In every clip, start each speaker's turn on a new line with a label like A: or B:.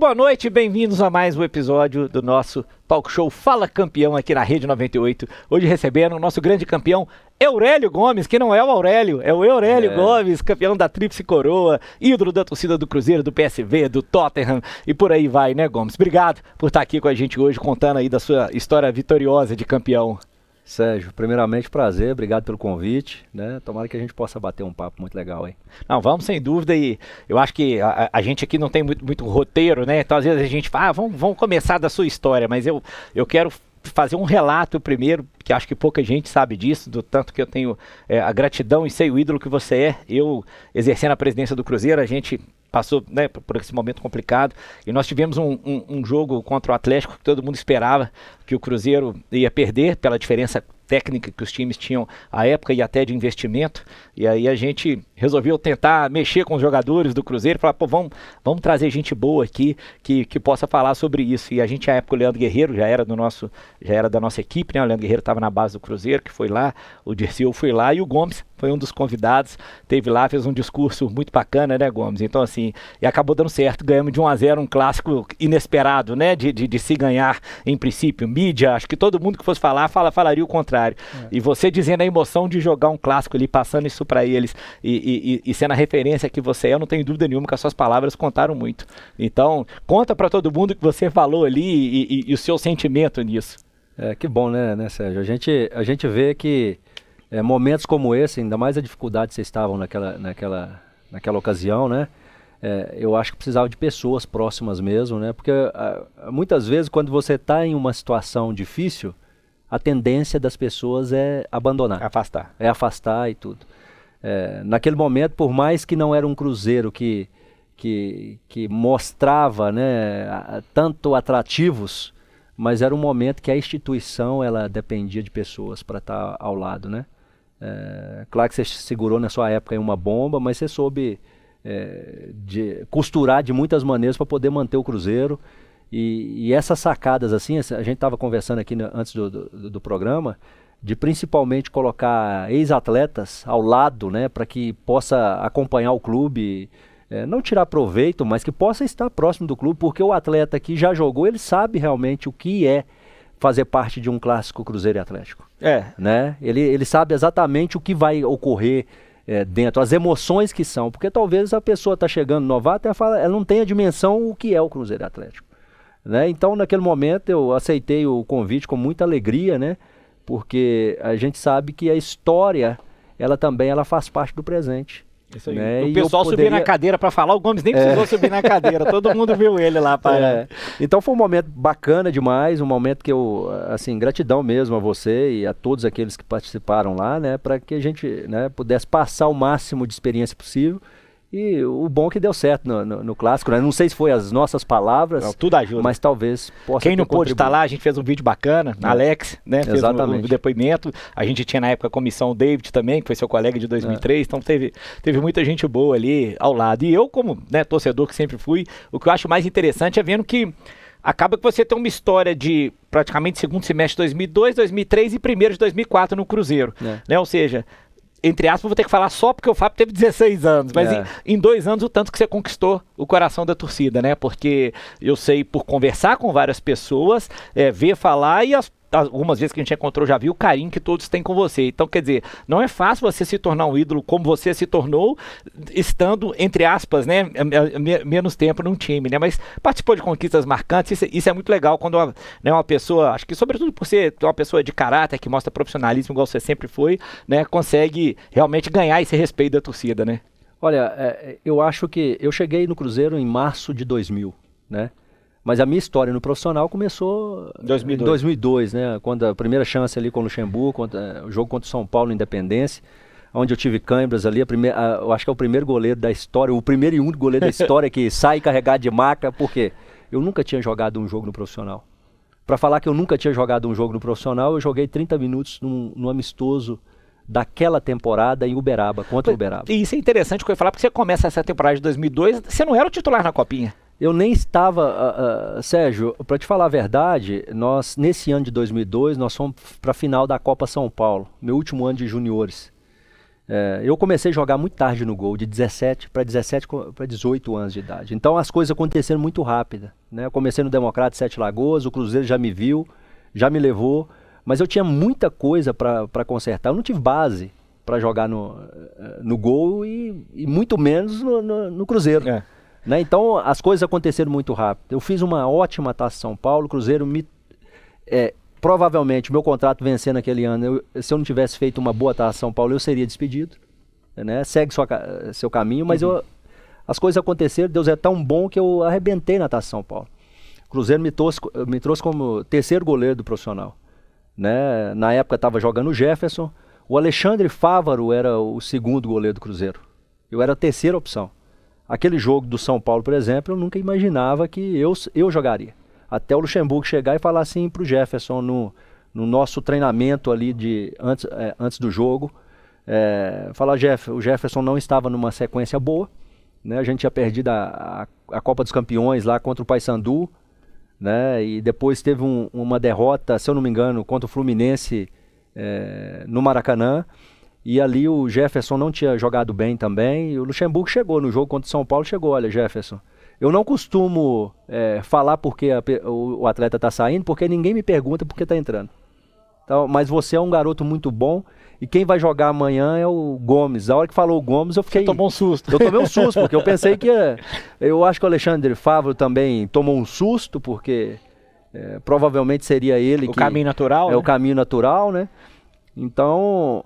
A: boa noite, bem-vindos a mais um episódio do nosso talk show Fala Campeão aqui na Rede 98. Hoje recebendo o nosso grande campeão, Eurélio Gomes, que não é o Aurélio, é o Eurélio Gomes, campeão da Tríplice Coroa, ídolo da torcida do Cruzeiro, do PSV, do Tottenham e por aí vai, né, Gomes? Obrigado por estar aqui com a gente hoje, contando aí da sua história vitoriosa de campeão.
B: Sérgio, primeiramente prazer, obrigado pelo convite, né? Tomara que a gente possa bater um papo muito legal aí.
A: Não, vamos sem dúvida, e eu acho que a gente aqui não tem muito roteiro, né? Então às vezes a gente fala, vamos começar da sua história, mas eu quero fazer um relato primeiro, que acho que pouca gente sabe disso, do tanto que eu tenho a gratidão e sei o ídolo que você é. Eu, exercendo a presidência do Cruzeiro, a gente passou, né, por esse momento complicado, e nós tivemos um jogo contra o Atlético que todo mundo esperava que o Cruzeiro ia perder pela diferença técnica que os times tinham à época e até de investimento, e aí a gente resolveu tentar mexer com os jogadores do Cruzeiro e falar, pô, vamos trazer gente boa aqui que possa falar sobre isso. E a gente, à época, o Leandro Guerreiro já era da nossa equipe, né? O Leandro Guerreiro estava na base do Cruzeiro, que foi lá, o Dirceu foi lá, e o Gomes foi um dos convidados, teve lá, fez um discurso muito bacana, né, Gomes? Então, assim, e acabou dando certo, ganhamos de 1-0, um clássico inesperado, né, de se ganhar, em princípio. Mídia, acho que todo mundo que fosse falar, falaria o contrário. E você dizendo a emoção de jogar um clássico ali, passando isso para eles, e sendo a referência que você é, eu não tenho dúvida nenhuma que as suas palavras contaram muito. Então, conta para todo mundo o que você falou ali e o seu sentimento nisso.
B: Que bom, né, Sérgio? A gente vê que momentos como esse, ainda mais a dificuldade que vocês estavam naquela ocasião, né? Eu acho que precisava de pessoas próximas mesmo, né? Porque muitas vezes quando você está em uma situação difícil, a tendência das pessoas é abandonar.
A: Afastar.
B: Afastar e tudo. Naquele momento, por mais que não era um Cruzeiro que mostrava, né, tanto atrativos, mas era um momento que a instituição ela dependia de pessoas para estar ao lado, né? Claro que você segurou na sua época em uma bomba, mas você soube costurar de muitas maneiras para poder manter o Cruzeiro. E essas sacadas, assim, a gente estava conversando aqui antes do programa, de principalmente colocar ex-atletas ao lado, né, para que possa acompanhar o clube, não tirar proveito, mas que possa estar próximo do clube, porque o atleta que já jogou, ele sabe realmente o que é fazer parte de um clássico Cruzeiro e Atlético. Né? Ele sabe exatamente o que vai ocorrer dentro, as emoções que são, porque talvez a pessoa está chegando novata e ela não tem a dimensão o que é o Cruzeiro e Atlético. Né? Então, naquele momento, eu aceitei o convite com muita alegria, né? Porque a gente sabe que a história, ela também faz parte do presente.
A: Isso aí. Né? O pessoal subir na cadeira para falar, o Gomes nem precisou subir na cadeira, todo mundo viu ele lá.
B: Então foi um momento bacana demais, um momento que eu, assim, gratidão mesmo a você e a todos aqueles que participaram lá, né? Para que a gente, né, pudesse passar o máximo de experiência possível. E o bom é que deu certo no clássico, né? Não sei se foi as nossas palavras,
A: não, tudo ajuda,
B: mas talvez possa.
A: Quem não pôde estar lá, a gente fez um vídeo bacana, Alex, né? Fez
B: Exatamente.
A: um depoimento. A gente tinha na época a comissão, o David também, que foi seu colega de 2003, então teve muita gente boa ali ao lado. E eu, como, né, torcedor que sempre fui, o que eu acho mais interessante é vendo que acaba que você tem uma história de praticamente segundo semestre de 2002, 2003 e primeiro de 2004 no Cruzeiro, né? Ou seja, entre aspas, vou ter que falar só porque o Fábio teve 16 anos, mas em 2 anos o tanto que você conquistou o coração da torcida, né? Porque eu sei, por conversar com várias pessoas, ver falar, e algumas vezes que a gente encontrou, já viu o carinho que todos têm com você. Então, quer dizer, não é fácil você se tornar um ídolo como você se tornou, estando, entre aspas, né, menos tempo num time, né? Mas participou de conquistas marcantes, isso é muito legal quando uma pessoa, acho que sobretudo por ser uma pessoa de caráter, que mostra profissionalismo igual você sempre foi, né, consegue realmente ganhar esse respeito da torcida, né?
B: Olha, eu acho que eu cheguei no Cruzeiro em março de 2000, né? Mas a minha história no profissional começou em 2002, né? Quando a primeira chance ali com o Luxemburgo, o jogo contra o São Paulo, Independência, onde eu tive câimbras ali, eu acho que é o primeiro goleiro da história, o primeiro e único goleiro da história que sai carregado de maca, porque eu nunca tinha jogado um jogo no profissional. Para falar que eu nunca tinha jogado um jogo no profissional, eu joguei 30 minutos num amistoso daquela temporada em Uberaba, contra o Uberaba.
A: E isso é interessante que eu ia falar, porque você começa essa temporada de 2002, você não era o titular na Copinha.
B: Eu nem estava, Sérgio, para te falar a verdade, nós, nesse ano de 2002, nós fomos para a final da Copa São Paulo, meu último ano de juniores. Eu comecei a jogar muito tarde no gol, de 17 para 18 anos de idade. Então as coisas aconteceram muito rápido, né? Eu comecei no Democrata de Sete Lagoas, o Cruzeiro já me viu, já me levou, mas eu tinha muita coisa para consertar. Eu não tive base para jogar no gol e muito menos no Cruzeiro. Né? Então as coisas aconteceram muito rápido. Eu fiz uma ótima Taça São Paulo, o Cruzeiro provavelmente meu contrato vencendo naquele ano, se eu não tivesse feito uma boa Taça São Paulo, eu seria despedido. Né? Segue seu caminho, mas as coisas aconteceram, Deus é tão bom que eu arrebentei na Taça São Paulo. O Cruzeiro me trouxe como terceiro goleiro do profissional. Né? Na época estava jogando o Jefferson, o Alexandre Fávaro era o segundo goleiro do Cruzeiro. Eu era a terceira opção. Aquele jogo do São Paulo, por exemplo, eu nunca imaginava que eu jogaria. Até o Luxemburgo chegar e falar assim para o Jefferson no nosso treinamento ali antes do jogo, falar, o Jefferson não estava numa sequência boa, né? A gente tinha perdido a Copa dos Campeões lá contra o Paysandu, né? E depois teve uma derrota, se eu não me engano, contra o Fluminense no Maracanã. E ali o Jefferson não tinha jogado bem também. E o Luxemburgo chegou no jogo contra o São Paulo, olha, Jefferson, eu não costumo falar porque o atleta está saindo, porque ninguém me pergunta por que está entrando. Então, mas você é um garoto muito bom e quem vai jogar amanhã é o Gomes. A hora que falou o Gomes, eu fiquei...
A: Você tomou um susto.
B: Eu tomei um susto, porque eu pensei que... Eu acho que o Alexandre Fávaro também tomou um susto, porque provavelmente seria ele
A: o caminho natural,
B: né? O caminho natural, né? Então,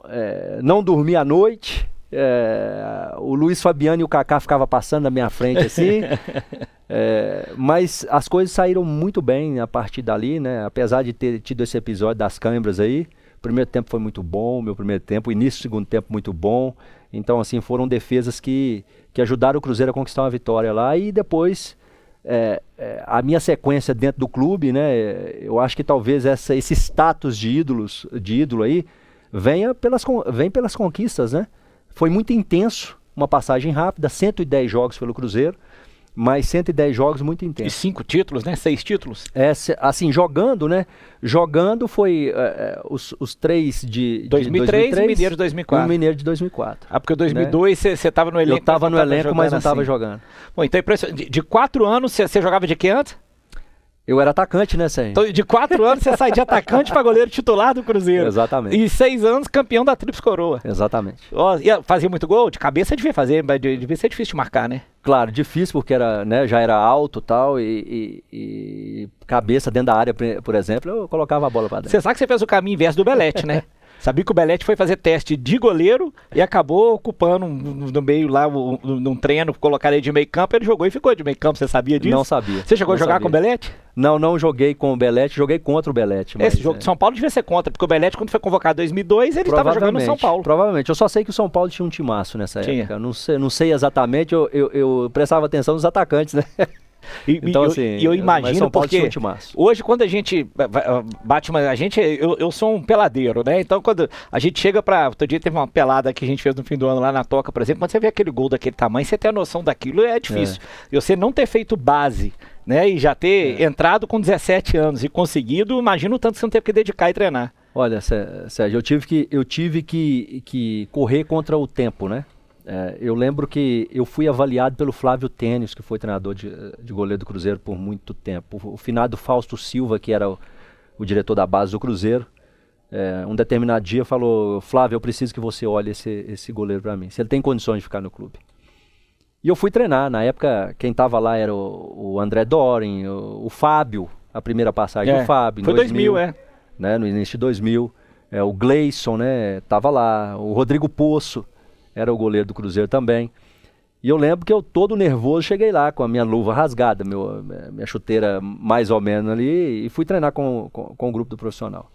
B: não dormi à noite. O Luiz Fabiano e o Kaká ficavam passando na minha frente assim. Mas as coisas saíram muito bem a partir dali, né? Apesar de ter tido esse episódio das câimbras aí. O primeiro tempo foi muito bom, meu primeiro tempo. O início do segundo tempo muito bom. Então, assim, foram defesas que ajudaram o Cruzeiro a conquistar uma vitória lá. E depois... a minha sequência dentro do clube, né? Eu acho que talvez esse status de ídolo aí vem pelas conquistas, né? Foi muito intenso, uma passagem rápida, 110 jogos pelo Cruzeiro, mas 110 jogos muito intensos.
A: E 5 títulos, né? 6 títulos?
B: Assim, jogando, né? Jogando foi os 3 de
A: 2003 e o Mineiro de 2004.
B: E o Mineiro de 2004.
A: Ah, porque o 2002 você estava no elenco.
B: Eu estava no elenco, mas não estava jogando.
A: Bom, então de 4 anos você jogava de que antes?
B: Eu era atacante, né, Sérgio?
A: Então, de 4 anos você sai de atacante para goleiro titular do Cruzeiro.
B: Exatamente.
A: E 6 anos campeão da Tríplice Coroa.
B: Exatamente.
A: Fazia muito gol? De cabeça devia fazer, mas devia ser difícil de marcar, né?
B: Claro, difícil porque já era alto tal, e cabeça dentro da área, por exemplo, eu colocava a bola para dentro.
A: Você sabe que você fez o caminho inverso do Belete, né? Sabia que o Belete foi fazer teste de goleiro e acabou ocupando no meio lá, num treino, colocaram ele de meio campo, ele jogou e ficou de meio campo, você sabia disso?
B: Não sabia.
A: Você chegou a jogar com o Belete?
B: Não joguei com o Belete, joguei contra o Belete.
A: Esse jogo de São Paulo devia ser contra, porque o Belete, quando foi convocado em 2002, ele estava jogando no São Paulo.
B: Provavelmente, eu só sei que o São Paulo tinha um timaço nessa época, não sei exatamente, eu prestava atenção nos atacantes, né?
A: Então, assim, eu imagino porque hoje quando a gente bate eu sou um peladeiro, né? Então quando a gente chega outro dia teve uma pelada que a gente fez no fim do ano lá na Toca, por exemplo, quando você vê aquele gol daquele tamanho, você ter a noção daquilo é difícil. E você não ter feito base, né? E já ter entrado com 17 anos e conseguido, imagina o tanto que você não teve que dedicar e treinar.
B: Olha, Sérgio, eu tive que correr contra o tempo, né? Eu lembro que eu fui avaliado pelo Flávio Tênis, que foi treinador de goleiro do Cruzeiro por muito tempo. O finado Fausto Silva, que era o diretor da base do Cruzeiro, um determinado dia falou: Flávio, eu preciso que você olhe esse goleiro para mim, se ele tem condições de ficar no clube. E eu fui treinar. Na época, quem estava lá era o André Dorin, o Fábio, a primeira passagem do Fábio.
A: Foi 2000,
B: né, no início de 2000. O Gleison, né, estava lá. O Rodrigo Poço era o goleiro do Cruzeiro também. E eu lembro que eu todo nervoso cheguei lá com a minha luva rasgada, minha chuteira mais ou menos ali, e fui treinar com o grupo do profissional.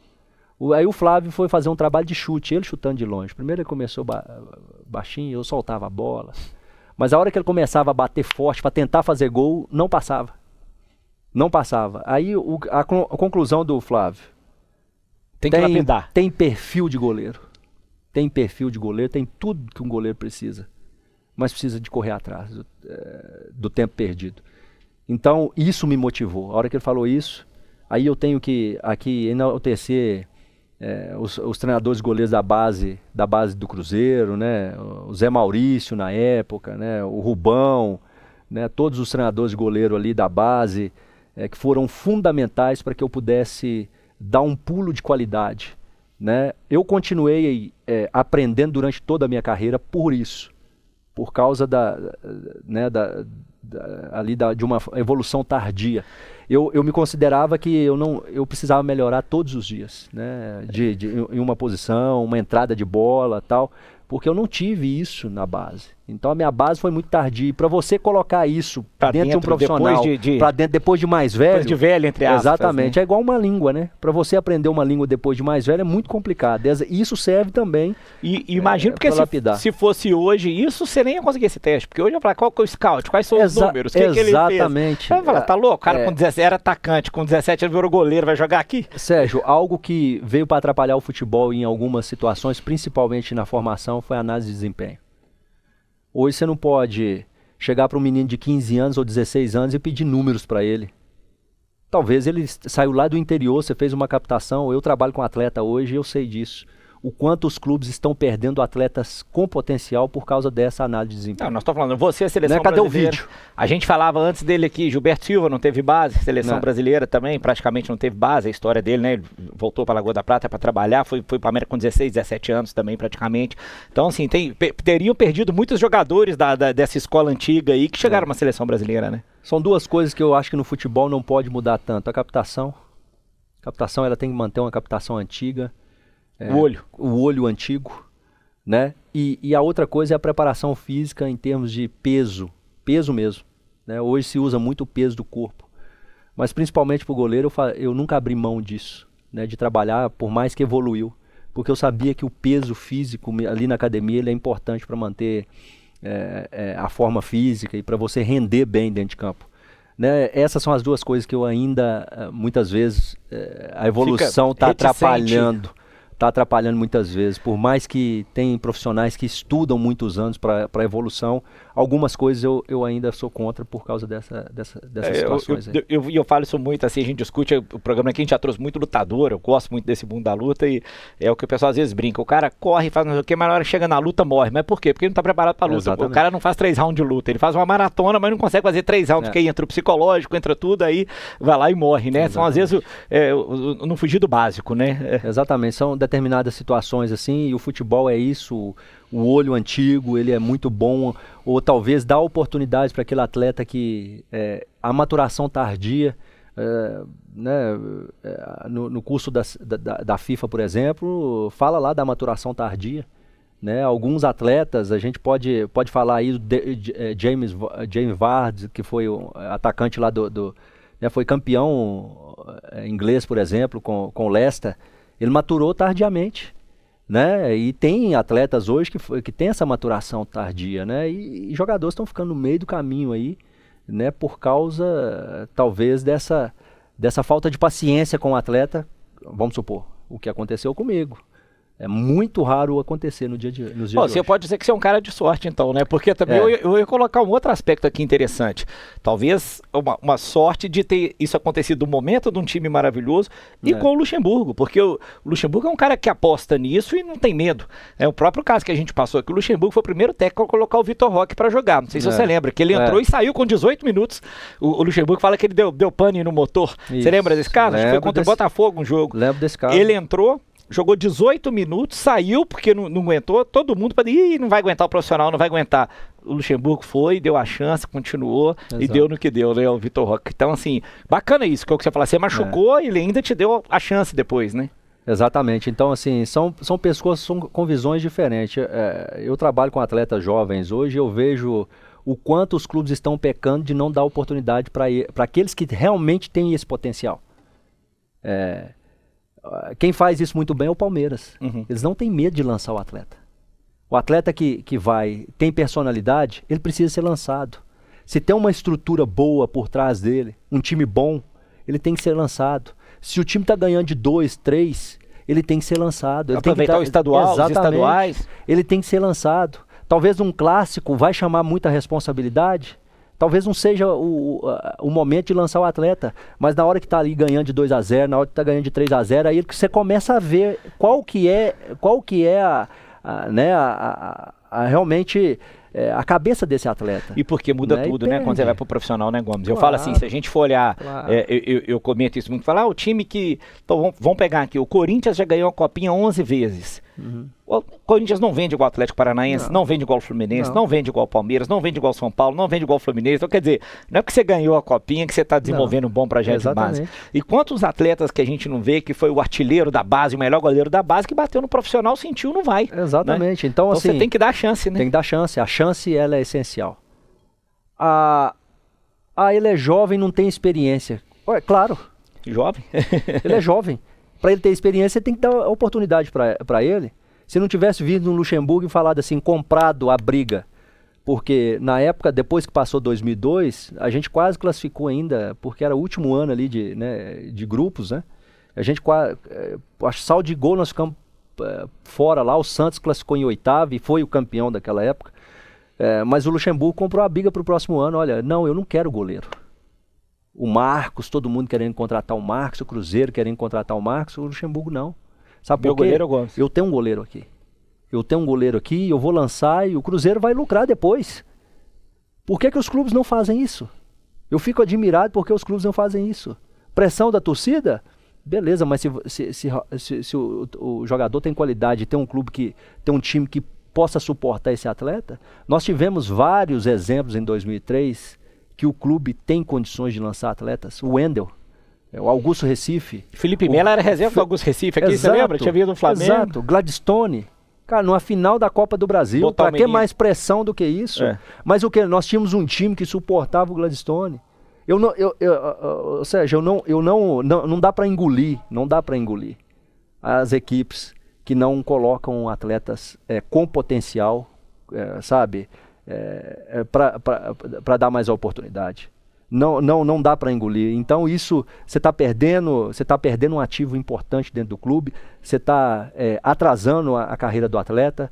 B: Aí o Flávio foi fazer um trabalho de chute, ele chutando de longe. Primeiro ele começou baixinho, eu soltava a bola. Mas a hora que ele começava a bater forte para tentar fazer gol, não passava. Não passava. Aí a conclusão do Flávio:
A: tem que lapidar.
B: Tem perfil de goleiro. Tem perfil de goleiro, tem tudo que um goleiro precisa. Mas precisa de correr atrás do tempo perdido. Então, isso me motivou. A hora que ele falou isso, aí eu tenho que aqui enaltecer os treinadores goleiros da base do Cruzeiro, né? O Zé Maurício na época, né? O Rubão, né? Todos os treinadores de goleiro ali da base, que foram fundamentais para que eu pudesse dar um pulo de qualidade, né? Eu continuei aprendendo durante toda a minha carreira por isso, por causa de uma evolução tardia. Eu me considerava que eu precisava melhorar todos os dias, né? Em uma posição, uma entrada de bola, tal, porque eu não tive isso na base. Então a minha base foi muito tardia. E para você colocar isso pra dentro de um profissional, para dentro depois de mais velho,
A: depois de velho, entre aspas,
B: exatamente,
A: né?
B: É igual uma língua, né? Para você aprender uma língua depois de mais velho é muito complicado. E isso serve também.
A: E imagino porque se fosse hoje isso, você nem ia conseguir esse teste, porque hoje eu falar qual que é o scout, quais são os números, o que ele fez.
B: Exatamente.
A: Você vai falar, tá louco? O cara com 17 era atacante, com 17 ele virou goleiro, vai jogar aqui?
B: Sérgio, algo que veio para atrapalhar o futebol em algumas situações, principalmente na formação, foi a análise de desempenho. Hoje você não pode chegar para um menino de 15 anos ou 16 anos e pedir números para ele. Talvez ele saiu lá do interior, você fez uma captação, eu trabalho com atleta hoje e eu sei disso. O quanto os clubes estão perdendo atletas com potencial por causa dessa análise de desempenho.
A: Não, nós estamos falando, você é a seleção
B: Cadê
A: brasileira.
B: O vídeo?
A: A gente falava antes dele aqui, Gilberto Silva não teve base, seleção brasileira também, praticamente não teve base, a história dele, né? Ele voltou para Lagoa da Prata para trabalhar, foi para a América com 16, 17 anos também praticamente. Então, assim, teriam perdido muitos jogadores dessa escola antiga aí que chegaram na seleção brasileira, né?
B: São duas coisas que eu acho que no futebol não pode mudar tanto. A captação. A captação, ela tem que manter uma captação antiga. O olho antigo, né? E a outra coisa é a preparação física em termos de peso mesmo, né? Hoje se usa muito o peso do corpo, mas principalmente para o goleiro eu nunca abri mão disso, né? De trabalhar, por mais que evoluiu, porque eu sabia que o peso físico ali na academia ele é importante para manter a forma física e para você render bem dentro de campo. Né? Essas são as duas coisas que eu ainda, muitas vezes, a evolução está atrapalhando. Está atrapalhando muitas vezes, por mais que tem profissionais que estudam muitos anos para a evolução, algumas coisas eu ainda sou contra por causa dessas situações.
A: Eu falo isso muito, assim, a gente discute o programa aqui, a gente já trouxe muito lutador, eu gosto muito desse mundo da luta e é o que o pessoal às vezes brinca, o cara corre e faz não sei o que, mas na hora que chega na luta morre, mas por quê? Porque ele não está preparado para a luta. Exatamente. O cara não faz 3 rounds de luta, ele faz uma maratona, mas não consegue fazer 3 rounds, porque aí entra o psicológico, entra tudo, aí vai lá e morre, né? Exatamente. São às vezes não fugir do básico, né?
B: Exatamente, são determinadas situações assim, e o futebol é isso, o olho antigo, ele é muito bom, ou talvez dá oportunidade para aquele atleta que a maturação tardia, no curso da FIFA, por exemplo, fala lá da maturação tardia, né? Alguns atletas, a gente pode falar aí do James Vardy, que foi o atacante lá foi campeão inglês, por exemplo, com o Leicester. Ele maturou tardiamente, né? E tem atletas hoje que tem essa maturação tardia, né? E jogadores estão ficando no meio do caminho aí, né? Por causa, talvez, dessa falta de paciência com o atleta. Vamos supor, o que aconteceu comigo. É muito raro acontecer nos dias de hoje.
A: Você pode dizer que você é um cara de sorte, então, né? Porque também eu ia colocar um outro aspecto aqui interessante. Talvez uma sorte de ter isso acontecido no momento de um time maravilhoso e com o Luxemburgo, porque o Luxemburgo é um cara que aposta nisso e não tem medo. É o próprio caso que a gente passou aqui. O Luxemburgo foi o primeiro técnico a colocar o Vitor Roque para jogar. Não sei se você lembra, que ele entrou e saiu com 18 minutos. O Luxemburgo fala que ele deu pane no motor. Isso. Você lembra desse caso? Acho que foi contra o Botafogo um jogo.
B: Lembro desse caso.
A: Ele entrou, jogou 18 minutos, saiu porque não aguentou, todo mundo falou, não vai aguentar o profissional, não vai aguentar. O Luxemburgo foi, deu a chance, continuou. Exato. E deu no que deu, né, o Vitor Roque. Então, assim, bacana isso, que é o que você falou, você machucou e ele ainda te deu a chance depois, né?
B: Exatamente, então assim, são pessoas com visões diferentes. Eu trabalho com atletas jovens hoje, eu vejo o quanto os clubes estão pecando de não dar oportunidade para aqueles que realmente têm esse potencial. Quem faz isso muito bem é o Palmeiras. Uhum. Eles não têm medo de lançar o atleta. O atleta que tem personalidade, ele precisa ser lançado. Se tem uma estrutura boa por trás dele, um time bom, ele tem que ser lançado. Se o time está ganhando de 2, 3, ele tem que ser lançado. Ele
A: aproveitar
B: tem
A: o estadual, os estaduais.
B: Ele tem que ser lançado. Talvez um clássico vai chamar muita responsabilidade, Talvez não seja o momento de lançar o atleta, mas na hora que está ali ganhando de 2-0, na hora que está ganhando de 3-0, aí que você começa a ver qual que é realmente a cabeça desse atleta.
A: E porque muda tudo, né? Quando você vai pro profissional, né, Gomes? Eu falo assim, se a gente for olhar, eu comento isso muito, falar, o time que, então, vamos pegar aqui, o Corinthians já ganhou a Copinha 11 vezes. O Corinthians não vende igual o Atlético Paranaense, não vende igual o Fluminense, não vende igual o Palmeiras, não vende igual o São Paulo, não vende igual o Fluminense. Então, quer dizer, não é porque você ganhou a Copinha que você está desenvolvendo um bom projeto de base. E quantos atletas que a gente não vê, que foi o artilheiro da base, o melhor goleiro da base, que bateu no profissional, sentiu, não vai.
B: Exatamente.
A: Né?
B: Então, assim,
A: você tem que dar a chance, né?
B: Tem que dar chance. A chance, ela é essencial. Ele é jovem, não tem experiência. Claro.
A: Jovem?
B: Ele é jovem. Para ele ter experiência, você tem que dar a oportunidade para ele. Se não tivesse vindo no Luxemburgo e falado assim, comprado a briga, porque na época, depois que passou 2002, a gente quase classificou ainda, porque era o último ano ali de grupos, né? A gente quase, acho que saldo de gol nós ficamos fora lá, o Santos classificou em 8º e foi o campeão daquela época, mas o Luxemburgo comprou a briga para o próximo ano, olha, não, eu não quero goleiro. O Marcos, todo mundo querendo contratar o Marcos, o Cruzeiro querendo contratar o Marcos, o Luxemburgo não. Sabe por quê?
A: Goleiro eu gosto.
B: Eu tenho um goleiro aqui. Eu vou lançar e o Cruzeiro vai lucrar depois. Por que os clubes não fazem isso? Eu fico admirado porque os clubes não fazem isso. Pressão da torcida? Beleza, mas se o jogador tem qualidade, tem um clube tem um time que possa suportar esse atleta, nós tivemos vários exemplos em 2003 que o clube tem condições de lançar atletas. O Wendel, o Augusto Recife.
A: Felipe Melo era reserva do Augusto Recife aqui, você lembra? Tinha vindo do Flamengo.
B: Exato, Gladstone. Cara, numa final da Copa do Brasil, para que mais pressão do que isso? Mas o que? Nós tínhamos um time que suportava o Gladstone. Ou seja, não dá para engolir, as equipes que não colocam atletas com potencial, sabe, para dar mais oportunidade. Não dá para engolir. Então isso, você está perdendo um ativo importante dentro do clube, você está atrasando a carreira do atleta,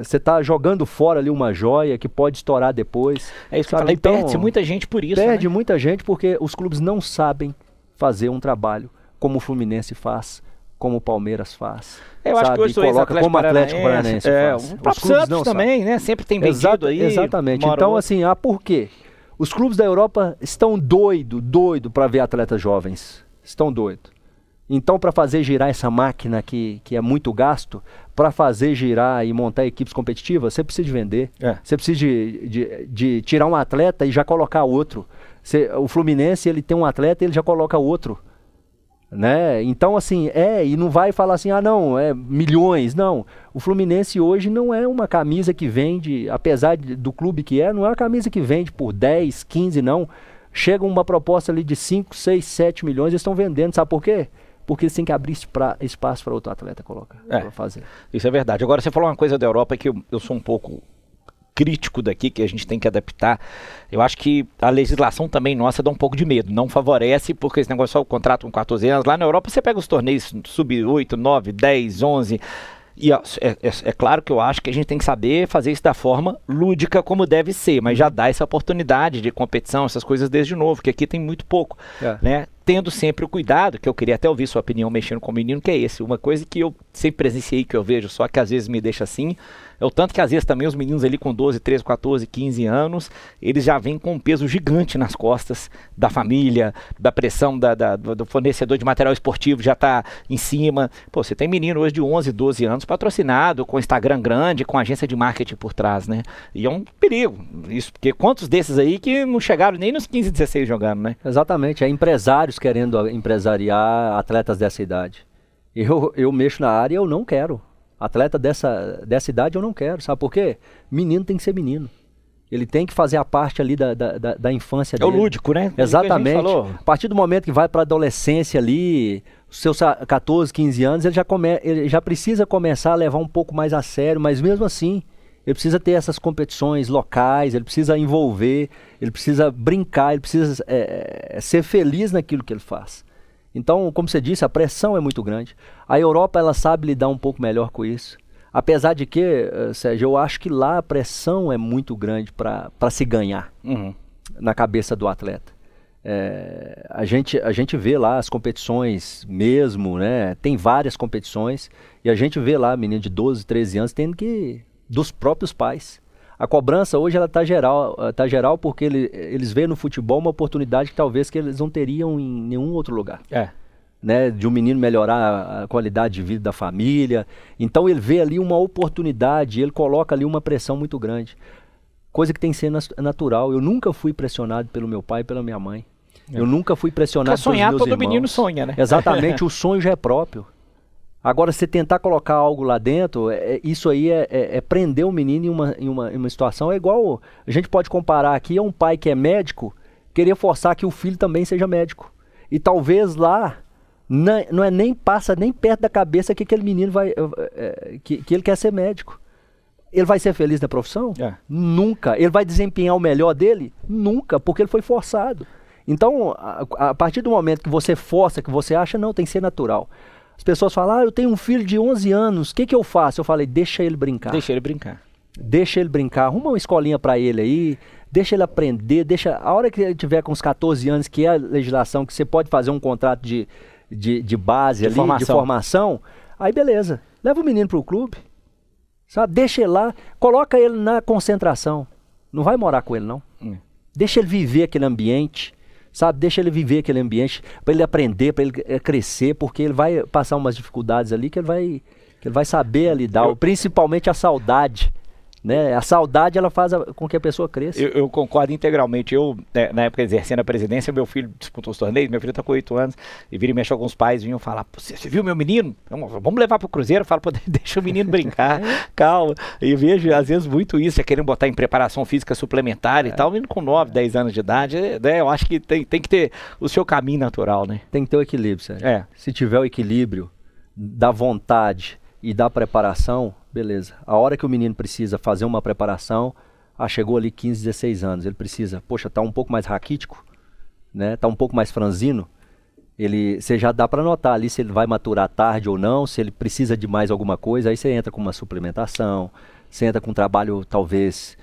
B: você está jogando fora ali uma joia que pode estourar depois.
A: É isso que eu falei, então, perde-se muita gente por isso.
B: Perde muita gente porque os clubes não sabem fazer um trabalho como o Fluminense faz, como o Palmeiras faz.
A: Eu acho que hoje coloca como Atlético Paranaense
B: faz.
A: O próprio Santos também, né? Sempre tem vendido aí.
B: Exatamente. Então, assim, por quê? Os clubes da Europa estão doido para ver atletas jovens. Estão doidos. Então, para fazer girar essa máquina que é muito gasto, para fazer girar e montar equipes competitivas, você precisa de vender. Você precisa de tirar um atleta e já colocar outro. O Fluminense, ele tem um atleta e ele já coloca outro. Né? Então, assim, e não vai falar assim, milhões, não. O Fluminense hoje não é uma camisa que vende, apesar do clube que não é uma camisa que vende por 10, 15, não. Chega uma proposta ali de 5, 6, 7 milhões, eles estão vendendo, sabe por quê? Porque eles têm que abrir espaço para outro atleta para fazer.
A: Isso é verdade. Agora, você falou uma coisa da Europa que eu sou um pouco crítico daqui, que a gente tem que adaptar. Eu acho que a legislação também nossa dá um pouco de medo, não favorece, porque esse negócio só o contrato com 14 anos, lá na Europa você pega os torneios sub-8, 9, 10, 11, e é claro que eu acho que a gente tem que saber fazer isso da forma lúdica como deve ser, mas já dá essa oportunidade de competição, essas coisas desde novo, que aqui tem muito pouco, né? Tendo sempre o cuidado, que eu queria até ouvir sua opinião mexendo com o menino, que é esse, uma coisa que eu sempre presenciei, que eu vejo, só que às vezes me deixa assim, é o tanto que às vezes também os meninos ali com 12, 13, 14, 15 anos, eles já vêm com um peso gigante nas costas da família, da pressão do fornecedor de material esportivo já está em cima. Pô, você tem menino hoje de 11, 12 anos patrocinado, com Instagram grande, com agência de marketing por trás, né? E é um perigo, isso, porque quantos desses aí que não chegaram nem nos 15, 16 jogando, né?
B: Exatamente, empresários querendo empresariar atletas dessa idade. Eu mexo na área e eu não quero. Atleta dessa idade eu não quero. Sabe por quê? Menino tem que ser menino. Ele tem que fazer a parte ali da infância dele.
A: É o lúdico, né?
B: Exatamente. A partir do momento que vai para a adolescência ali, os seus 14, 15 anos, ele já precisa começar a levar um pouco mais a sério, mas mesmo assim, ele precisa ter essas competições locais, ele precisa envolver, ele precisa brincar, ele precisa ser feliz naquilo que ele faz. Então, como você disse, a pressão é muito grande. A Europa, ela sabe lidar um pouco melhor com isso. Apesar de que, Sérgio, eu acho que lá a pressão é muito grande para se ganhar. na cabeça do atleta. A gente vê lá as competições mesmo, né? Tem várias competições e a gente vê lá menino de 12, 13 anos tendo que dos próprios pais. A cobrança hoje ela tá geral porque eles veem no futebol uma oportunidade que talvez que eles não teriam em nenhum outro lugar. Né, de um menino melhorar a qualidade de vida da família. Então ele vê ali uma oportunidade, ele coloca ali uma pressão muito grande. Coisa que tem que ser natural. Eu nunca fui pressionado pelo meu pai e pela minha mãe. Eu nunca fui pressionado pelos meus irmãos.
A: Sonhar todo menino sonha, né?
B: Exatamente, o sonho já é próprio. Agora, você tentar colocar algo lá dentro, isso aí é prender o menino em uma situação. É igual, a gente pode comparar aqui a um pai que é médico, querer forçar que o filho também seja médico. E talvez lá, não passa nem perto da cabeça que aquele menino que ele quer ser médico. Ele vai ser feliz na profissão? Nunca. Ele vai desempenhar o melhor dele? Nunca, porque ele foi forçado. Então, a partir do momento que você força, que você acha, não, tem que ser natural. As pessoas falam, eu tenho um filho de 11 anos, o que eu faço? Eu falei, deixa ele brincar.
A: Deixa ele brincar.
B: Deixa ele brincar, arruma uma escolinha para ele aí, deixa ele aprender, a hora que ele tiver com uns 14 anos, que é a legislação, que você pode fazer um contrato de base ali, de formação, aí beleza, leva o menino pro clube, sabe? Deixa ele lá, coloca ele na concentração, não vai morar com ele não, deixa ele viver aquele ambiente, sabe? Deixa ele viver aquele ambiente, para ele aprender, para ele crescer, porque ele vai passar umas dificuldades ali que ele vai saber lidar, principalmente a saudade. Né? A saudade ela faz com que a pessoa cresça.
A: Eu concordo integralmente. Na época exercendo a presidência, meu filho disputou os torneios, meu filho está com 8 anos, e vira e mexe, alguns pais vinham falar, você viu meu menino? Vamos levar para o Cruzeiro. Eu falo, deixa o menino brincar, calma. E vejo, às vezes, muito isso, querendo botar em preparação física suplementar e tal, menino com 9, 10 anos de idade, né? Eu acho que tem que ter o seu caminho natural, né?
B: Tem que ter o equilíbrio, Sérgio. Se tiver o equilíbrio da vontade e da preparação, beleza. A hora que o menino precisa fazer uma preparação, chegou ali 15, 16 anos, ele precisa, tá um pouco mais raquítico, né? Tá um pouco mais franzino, você já dá para notar ali se ele vai maturar tarde ou não, se ele precisa de mais alguma coisa, aí você entra com uma suplementação, você entra com um trabalho talvez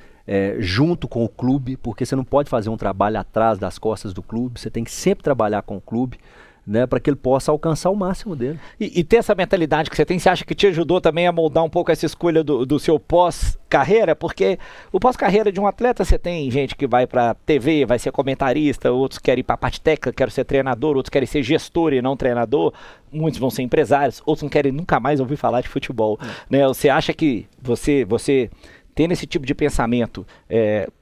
B: junto com o clube, porque você não pode fazer um trabalho atrás das costas do clube, você tem que sempre trabalhar com o clube, né, para que ele possa alcançar o máximo dele.
A: E ter essa mentalidade que você tem, você acha que te ajudou também a moldar um pouco essa escolha do seu pós-carreira? Porque o pós-carreira de um atleta, você tem gente que vai para TV, vai ser comentarista, outros querem ir para a parte técnica, querem ser treinador, outros querem ser gestor e não treinador, muitos vão ser empresários, outros não querem nunca mais ouvir falar de futebol. Né? Você acha que você tendo esse tipo de pensamento,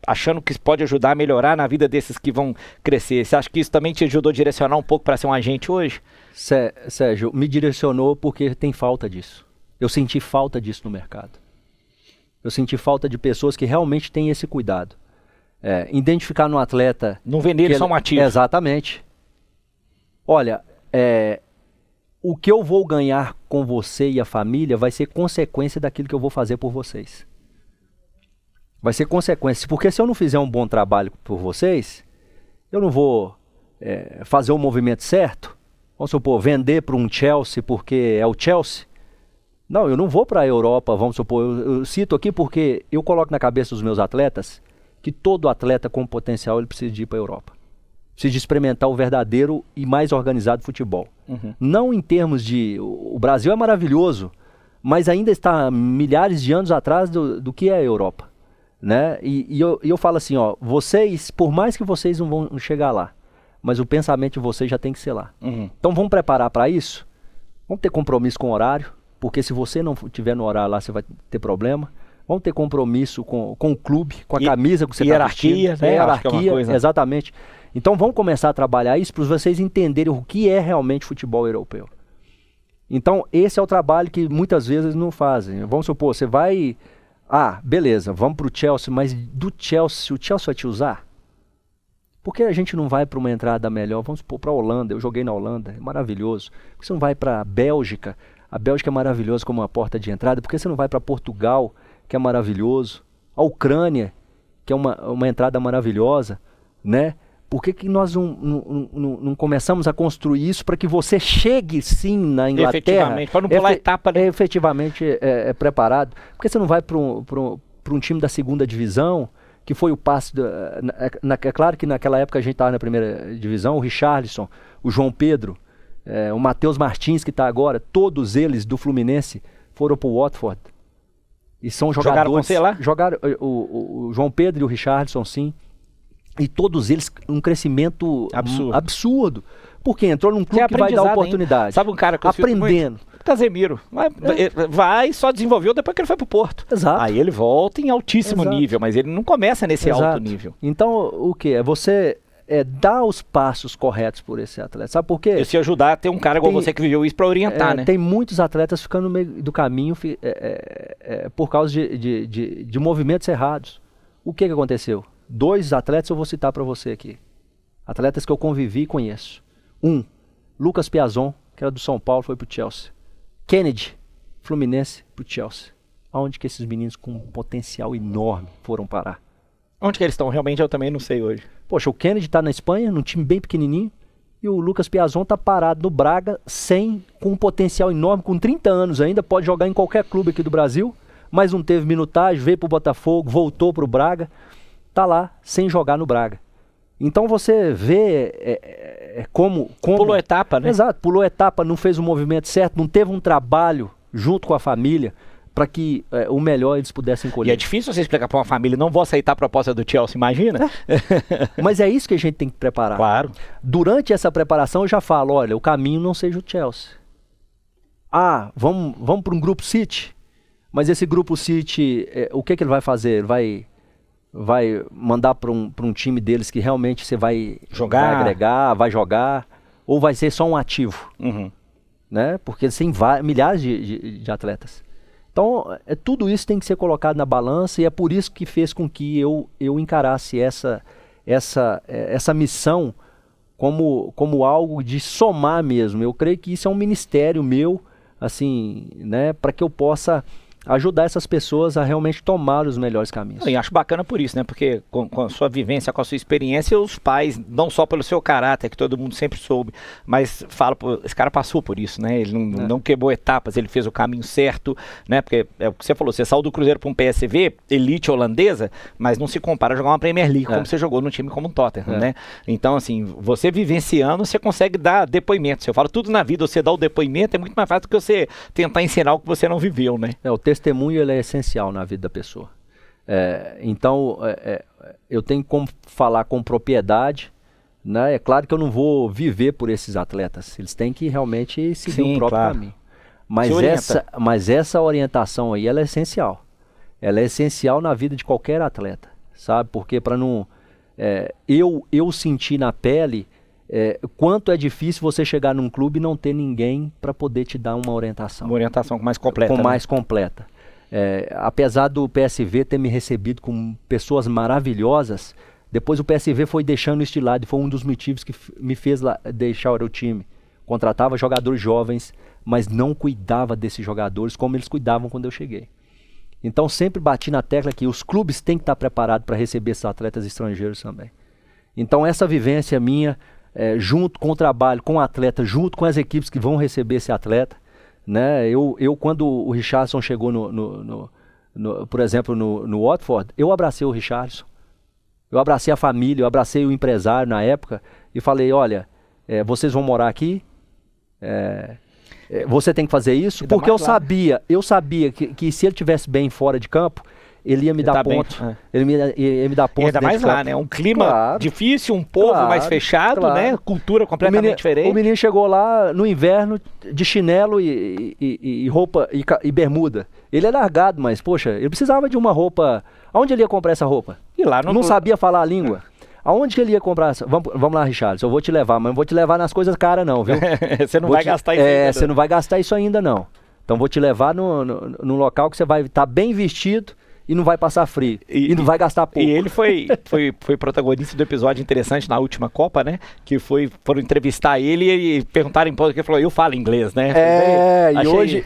A: achando que isso pode ajudar a melhorar na vida desses que vão crescer, você acha que isso também te ajudou a direcionar um pouco para ser um agente hoje?
B: Sérgio, me direcionou porque tem falta disso. Eu senti falta disso no mercado. Eu senti falta de pessoas que realmente têm esse cuidado. Identificar no atleta...
A: Não vender ele só um ativo.
B: Exatamente. Olha, o que eu vou ganhar com você e a família vai ser consequência daquilo que eu vou fazer por vocês. Vai ser consequência, porque se eu não fizer um bom trabalho por vocês, eu não vou fazer o movimento certo. Vamos supor, vender para um Chelsea porque é o Chelsea. Não, eu não vou para a Europa, vamos supor, eu cito aqui porque eu coloco na cabeça dos meus atletas que todo atleta com potencial ele precisa de ir para a Europa. Precisa de experimentar o verdadeiro e mais organizado futebol. Não em termos de... O Brasil é maravilhoso, mas ainda está milhares de anos atrás do que é a Europa. Né? E eu falo assim, vocês, por mais que vocês não vão chegar lá, mas o pensamento de vocês já tem que ser lá. Então vamos preparar para isso, vamos ter compromisso com o horário, porque se você não tiver no horário lá, você vai ter problema. Vamos ter compromisso com o clube, com a camisa que você está vestindo. Hierarquia, exatamente. Então vamos começar a trabalhar isso para vocês entenderem o que é realmente futebol europeu. Então esse é o trabalho que muitas vezes não fazem. Vamos supor, você vai... beleza, vamos para o Chelsea, mas do Chelsea, o Chelsea vai te usar? Por que a gente não vai para uma entrada melhor? Vamos supor, para a Holanda, eu joguei na Holanda, é maravilhoso. Por que você não vai para a Bélgica? A Bélgica é maravilhosa como uma porta de entrada. Por que você não vai para Portugal, que é maravilhoso? A Ucrânia, que é uma entrada maravilhosa, né? Por que nós não começamos a construir isso para que você chegue sim na Inglaterra?
A: Efetivamente, para não pular etapa. Né?
B: Efetivamente preparado. Por que você não vai para um time da segunda divisão, que foi o passe... É claro que naquela época a gente estava na primeira divisão, o Richarlison, o João Pedro, o Matheus Martins, que está agora, todos eles do Fluminense foram para o Watford. E são jogadores...
A: Jogaram com você lá?
B: Jogaram o João Pedro e o Richarlison, sim. E todos eles um crescimento absurdo. Porque entrou num clube que vai dar oportunidade.
A: Hein? Sabe um cara que eu
B: aprendendo.
A: Casemiro. Vai, só desenvolveu depois que ele foi pro Porto.
B: Exato.
A: Aí ele volta em altíssimo nível, mas ele não começa nesse alto nível.
B: Então, o que? É você dar os passos corretos por esse atleta. Sabe por quê?
A: E se ajudar a ter um cara igual você que viveu isso para orientar, né?
B: Tem muitos atletas ficando no meio do caminho por causa de movimentos errados. O que aconteceu? 2 atletas eu vou citar para você aqui. Atletas que eu convivi e conheço. Lucas Piazon, que era do São Paulo, foi pro Chelsea. Kennedy, Fluminense, pro Chelsea. Aonde que esses meninos com um potencial enorme foram parar?
A: Onde que eles estão? Realmente eu também não sei hoje.
B: Poxa, o Kennedy tá na Espanha, num time bem pequenininho, e o Lucas Piazon tá parado no Braga, com um potencial enorme, com 30 anos ainda, pode jogar em qualquer clube aqui do Brasil, mas não teve minutagem, veio pro Botafogo, voltou pro Braga, tá lá, sem jogar no Braga. Então você vê como...
A: Pulou etapa, né?
B: Exato, pulou etapa, não fez o movimento certo, não teve um trabalho junto com a família para que o melhor eles pudessem colher.
A: E é difícil você explicar para uma família, não vou aceitar a proposta do Chelsea, imagina?
B: Mas é isso que a gente tem que preparar.
A: Claro.
B: Durante essa preparação eu já falo, olha, o caminho não seja o Chelsea. Vamos para um grupo City, mas esse grupo City, o que ele vai fazer? Vai mandar para um time deles que realmente você vai agregar, vai jogar, ou vai ser só um ativo, né? Porque tem milhares de atletas. Então, tudo isso tem que ser colocado na balança e é por isso que fez com que eu encarasse essa missão como algo de somar mesmo. Eu creio que isso é um ministério meu, assim, né, para que eu possa ajudar essas pessoas a realmente tomar os melhores caminhos.
A: E acho bacana por isso, né? Porque com a sua vivência, com a sua experiência, os pais, não só pelo seu caráter, que todo mundo sempre soube, mas esse cara passou por isso, né? Ele não quebrou etapas, ele fez o caminho certo, né? Porque é o que você falou, você saiu do Cruzeiro para um PSV, elite holandesa, mas não se compara a jogar uma Premier League, como você jogou num time como o Tottenham, né? Então, assim, você vivenciando, você consegue dar depoimento. Se eu falo tudo na vida, você dá o depoimento, é muito mais fácil do que você tentar ensinar o que você não viveu, né?
B: O testemunho ele é essencial na vida da pessoa. Então, eu tenho como falar com propriedade, né? É claro que eu não vou viver por esses atletas. Eles têm que realmente seguir o próprio caminho. Mas essa orientação aí, ela é essencial. Ela é essencial na vida de qualquer atleta, sabe? Porque para não... eu senti na pele quanto é difícil você chegar num clube e não ter ninguém para poder te dar uma orientação.
A: Uma orientação mais completa.
B: Mais completa. Apesar do PSV ter me recebido com pessoas maravilhosas, depois o PSV foi deixando isso de lado e foi um dos motivos que me fez deixar o time. Contratava jogadores jovens, mas não cuidava desses jogadores como eles cuidavam quando eu cheguei. Então sempre bati na tecla que os clubes têm que estar preparados para receber esses atletas estrangeiros também. Então essa vivência minha, junto com o trabalho, com o atleta, junto com as equipes que vão receber esse atleta, né? Eu quando o Richarlison chegou por exemplo, no Watford, eu abracei o Richarlison, eu abracei a família, eu abracei o empresário na época e falei, olha, vocês vão morar aqui, você tem que fazer isso, porque eu sabia que se ele estivesse bem fora de campo, ele ia me dar pontos. Ele ia me dar pontos.
A: Ainda mais lá, né? Um clima difícil, um povo mais fechado, né? Cultura completamente diferente.
B: O menino chegou lá no inverno de chinelo e roupa e bermuda. Ele é largado, mas, poxa, ele precisava de uma roupa. Aonde ele ia comprar essa roupa?
A: E lá
B: não sabia falar a língua. Aonde que ele ia comprar? Vamos lá, Richarlison, eu vou te levar, mas não vou te levar nas coisas caras não, viu?
A: Você não vai gastar isso ainda.
B: Você não vai gastar isso ainda não. Então vou te levar num local que você vai estar bem vestido e não vai passar frio, e não vai gastar pouco.
A: E ele foi protagonista do episódio interessante na última Copa, né? Que foram entrevistar ele e perguntaram em português, ele falou, eu falo inglês, né?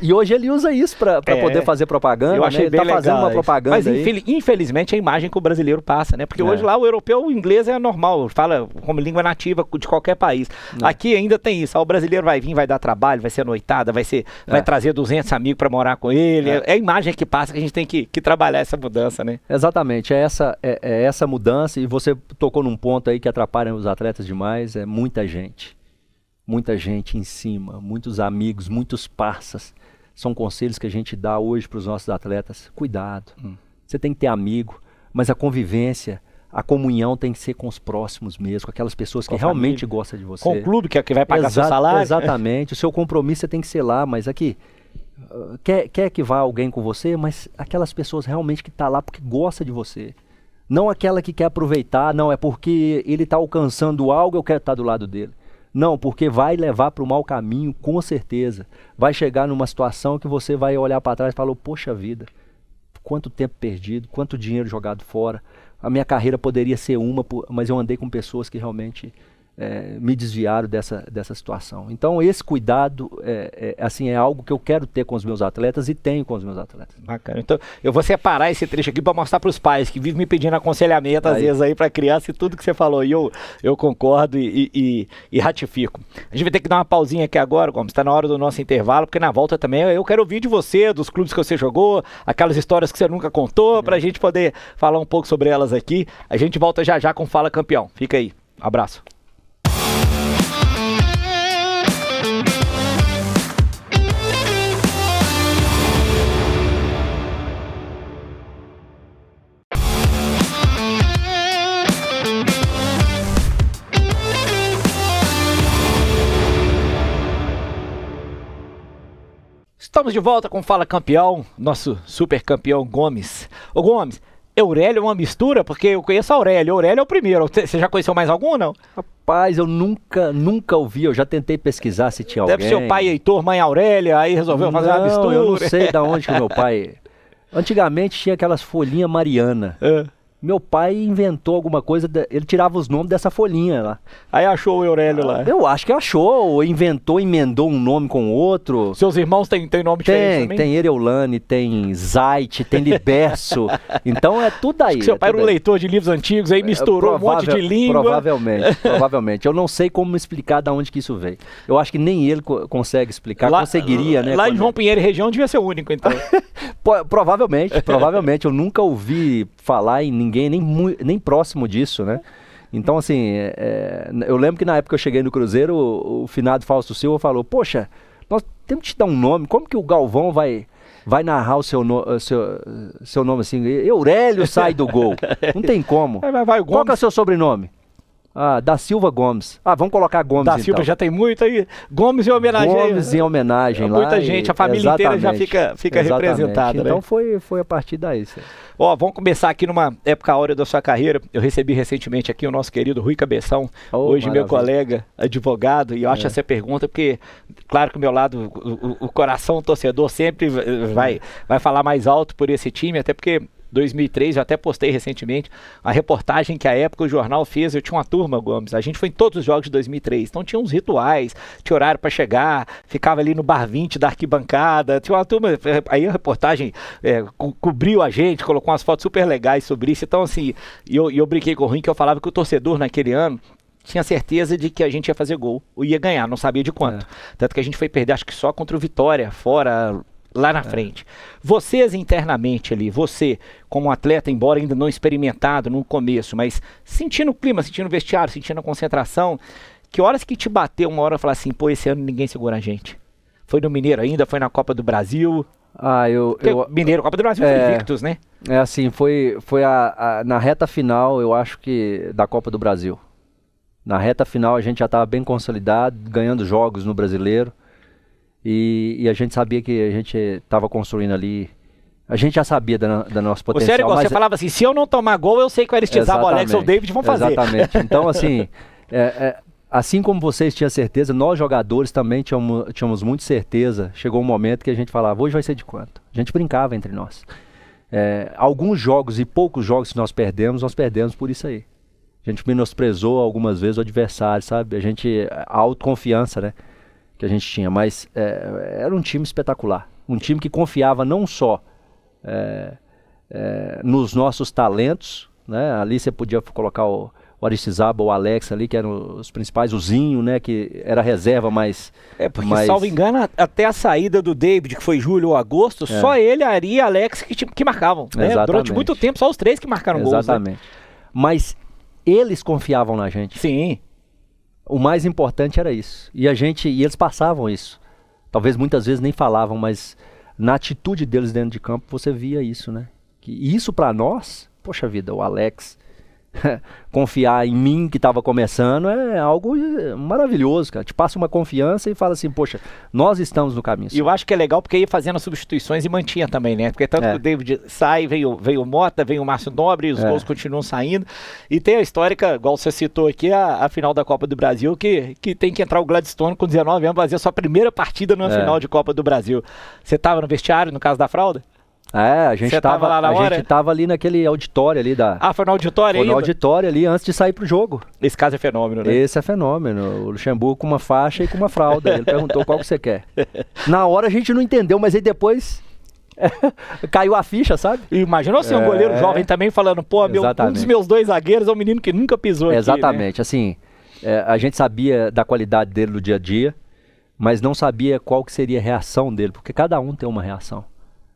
B: E hoje ele usa isso para poder fazer propaganda,
A: eu achei
B: né? Ele tá fazendo uma propaganda.
A: Mas infelizmente a imagem que o brasileiro passa, né? Porque hoje lá o europeu, o inglês é normal, fala como língua nativa de qualquer país. Aqui ainda tem isso, o brasileiro vai vir, vai dar trabalho, vai ser noitada, vai trazer 200 amigos para morar com ele. É a imagem que passa que a gente tem que trabalhar essa essa mudança, né?
B: Exatamente, é essa mudança, e você tocou num ponto aí que atrapalha os atletas demais, é muita gente em cima, muitos amigos, muitos parças. São conselhos que a gente dá hoje para os nossos atletas. Cuidado, você tem que ter amigo, mas a convivência, a comunhão tem que ser com os próximos mesmo, com aquelas pessoas que realmente gostam de você.
A: Com o clube que é que vai pagar seu salário.
B: Exatamente, o seu compromisso tem que ser lá, mas aqui, quer que vá alguém com você, mas aquelas pessoas realmente que estão lá porque gosta de você. Não aquela que quer aproveitar, não, é porque ele está alcançando algo, eu quero estar do lado dele. Não, porque vai levar para o mau caminho, com certeza. Vai chegar numa situação que você vai olhar para trás e falar, poxa vida, quanto tempo perdido, quanto dinheiro jogado fora. A minha carreira poderia ser mas eu andei com pessoas que realmente me desviaram dessa situação. Então esse cuidado assim, é algo que eu quero ter com os meus atletas e tenho com os meus atletas.
A: Bacana. Então eu vou separar esse trecho aqui para mostrar para os pais que vivem me pedindo aconselhamento às vezes aí para criança, e tudo que você falou, e eu concordo e ratifico. A gente vai ter que dar uma pausinha aqui agora, Gomes, está na hora do nosso intervalo, porque na volta também eu quero ouvir de você, dos clubes que você jogou, aquelas histórias que você nunca contou, para a gente poder falar um pouco sobre elas aqui. A gente volta já já com Fala Campeão. Fica aí. Abraço. Estamos de volta com Fala Campeão, nosso super campeão Gomes. Ô Gomes, Aurélio é uma mistura? Porque eu conheço Aurélio. Aurélio é o primeiro. Você já conheceu mais algum ou não?
B: Rapaz, eu nunca ouvi. Eu já tentei pesquisar se tinha alguém.
A: Deve ser o pai Heitor, mãe Aurélia, aí resolveu fazer uma mistura.
B: Eu não sei de onde que meu pai... Antigamente tinha aquelas folhinhas Mariana. Meu pai inventou alguma coisa, ele tirava os nomes dessa folhinha lá.
A: Aí achou o Aurélio lá.
B: Eu acho que achou, ou emendou um nome com o outro.
A: Seus irmãos têm nome diferente também?
B: Tem Ereulane, tem Zait, tem Liberso. Então é tudo aí.
A: Seu pai era um leitor de livros antigos, aí misturou um monte de língua.
B: Provavelmente. Eu não sei como explicar de onde que isso veio. Eu acho que nem ele consegue explicar, conseguiria, né?
A: Lá em João Pinheiro e região devia ser o único, então.
B: Provavelmente. Eu nunca ouvi falar em ninguém nem próximo disso, né? Então, assim, eu lembro que na época que eu cheguei no Cruzeiro, o finado Fausto Silva falou, poxa, nós temos que te dar um nome, como que o Galvão vai narrar o seu nome assim? Aurélio sai do gol. Não tem como.
A: Vai o Gomes.
B: Qual que é o seu sobrenome? Da Silva Gomes. Vamos colocar Gomes,
A: Da Silva então. Já tem muito aí. Gomes em homenagem.
B: Gomes em homenagem lá.
A: Muita gente, a família inteira já fica representada.
B: Então
A: né?
B: foi a partir daí.
A: Vamos começar aqui numa época áurea da sua carreira. Eu recebi recentemente aqui o nosso querido Rui Cabeção, hoje maravilha. Meu colega, advogado, e eu acho essa pergunta porque, claro que o meu lado, o coração torcedor sempre vai falar mais alto por esse time, até porque 2003, eu até postei recentemente a reportagem que a época o jornal fez. Eu tinha uma turma, Gomes, a gente foi em todos os jogos de 2003, então tinha uns rituais, tinha horário para chegar, ficava ali no bar 20 da arquibancada, tinha uma turma, aí a reportagem cobriu a gente, colocou umas fotos super legais sobre isso. Então assim, eu brinquei com o Rui que eu falava que o torcedor naquele ano tinha certeza de que a gente ia fazer gol, ou ia ganhar, não sabia de quanto, tanto que a gente foi perder acho que só contra o Vitória, fora... lá na frente. Vocês internamente ali, você como atleta, embora ainda não experimentado no começo, mas sentindo o clima, sentindo o vestiário, sentindo a concentração, que horas que te bateu uma hora e falar assim, pô, esse ano ninguém segura a gente? Foi no Mineiro ainda? Foi na Copa do Brasil? Mineiro, Copa do Brasil foi invictus, né?
B: Assim, foi na reta final, eu acho que, da Copa do Brasil. Na reta final a gente já estava bem consolidado, ganhando jogos no Brasileiro. E a gente sabia que a gente estava construindo ali. A gente já sabia da nossa potencial.
A: Você falava assim, se eu não tomar gol, eu sei que o Aristizábal, o Alex ou o David vão fazer.
B: Exatamente. Então, assim, assim como vocês tinham certeza, nós jogadores também tínhamos muita certeza. Chegou um momento que a gente falava, hoje vai ser de quanto? A gente brincava entre nós. Alguns jogos e poucos jogos que nós perdemos por isso aí. A gente menosprezou algumas vezes o adversário, sabe? A autoconfiança, né? Que a gente tinha, mas era um time espetacular, um time que confiava não só nos nossos talentos, né? Ali você podia colocar o Aristizábal, o Alex ali, que eram os principais, o Zinho, né, que era reserva, mas...
A: Porque, salvo engano, até a saída do David, que foi julho ou agosto, só ele, Ari e Alex que marcavam. Né? Durante muito tempo, só os 3 que marcaram gols.
B: Exatamente. Né? Mas eles confiavam na gente.
A: Sim.
B: O mais importante era isso. E eles passavam isso. Talvez muitas vezes nem falavam, mas na atitude deles dentro de campo você via isso, né? E isso para nós, poxa vida, o Alex confiar em mim que estava começando é algo maravilhoso, cara. Te passa uma confiança e fala assim, poxa, nós estamos no caminho.
A: E eu acho que é legal porque ia fazendo as substituições e mantinha também, né? Porque tanto que o David sai, veio o Mota, veio o Márcio Nobre, os gols continuam saindo. E tem a histórica, igual você citou aqui, a final da Copa do Brasil, que tem que entrar o Gladstone com 19 anos, fazer a sua primeira partida numa final de Copa do Brasil. Você estava no vestiário, no caso da fralda?
B: A gente tava ali naquele auditório ali da...
A: Ah, foi no auditório ainda?
B: Foi no auditório ali antes de sair pro jogo.
A: Esse caso é fenômeno, né?
B: Esse é fenômeno. O Luxemburgo com uma faixa e com uma fralda. Ele perguntou qual que você quer. Na hora a gente não entendeu, mas aí depois caiu a ficha, sabe?
A: E imaginou assim, um goleiro jovem também falando, pô, um dos meus 2 zagueiros é um menino que nunca pisou aqui,
B: exatamente,
A: né?
B: Assim, a gente sabia da qualidade dele no dia a dia, mas não sabia qual que seria a reação dele, porque cada um tem uma reação.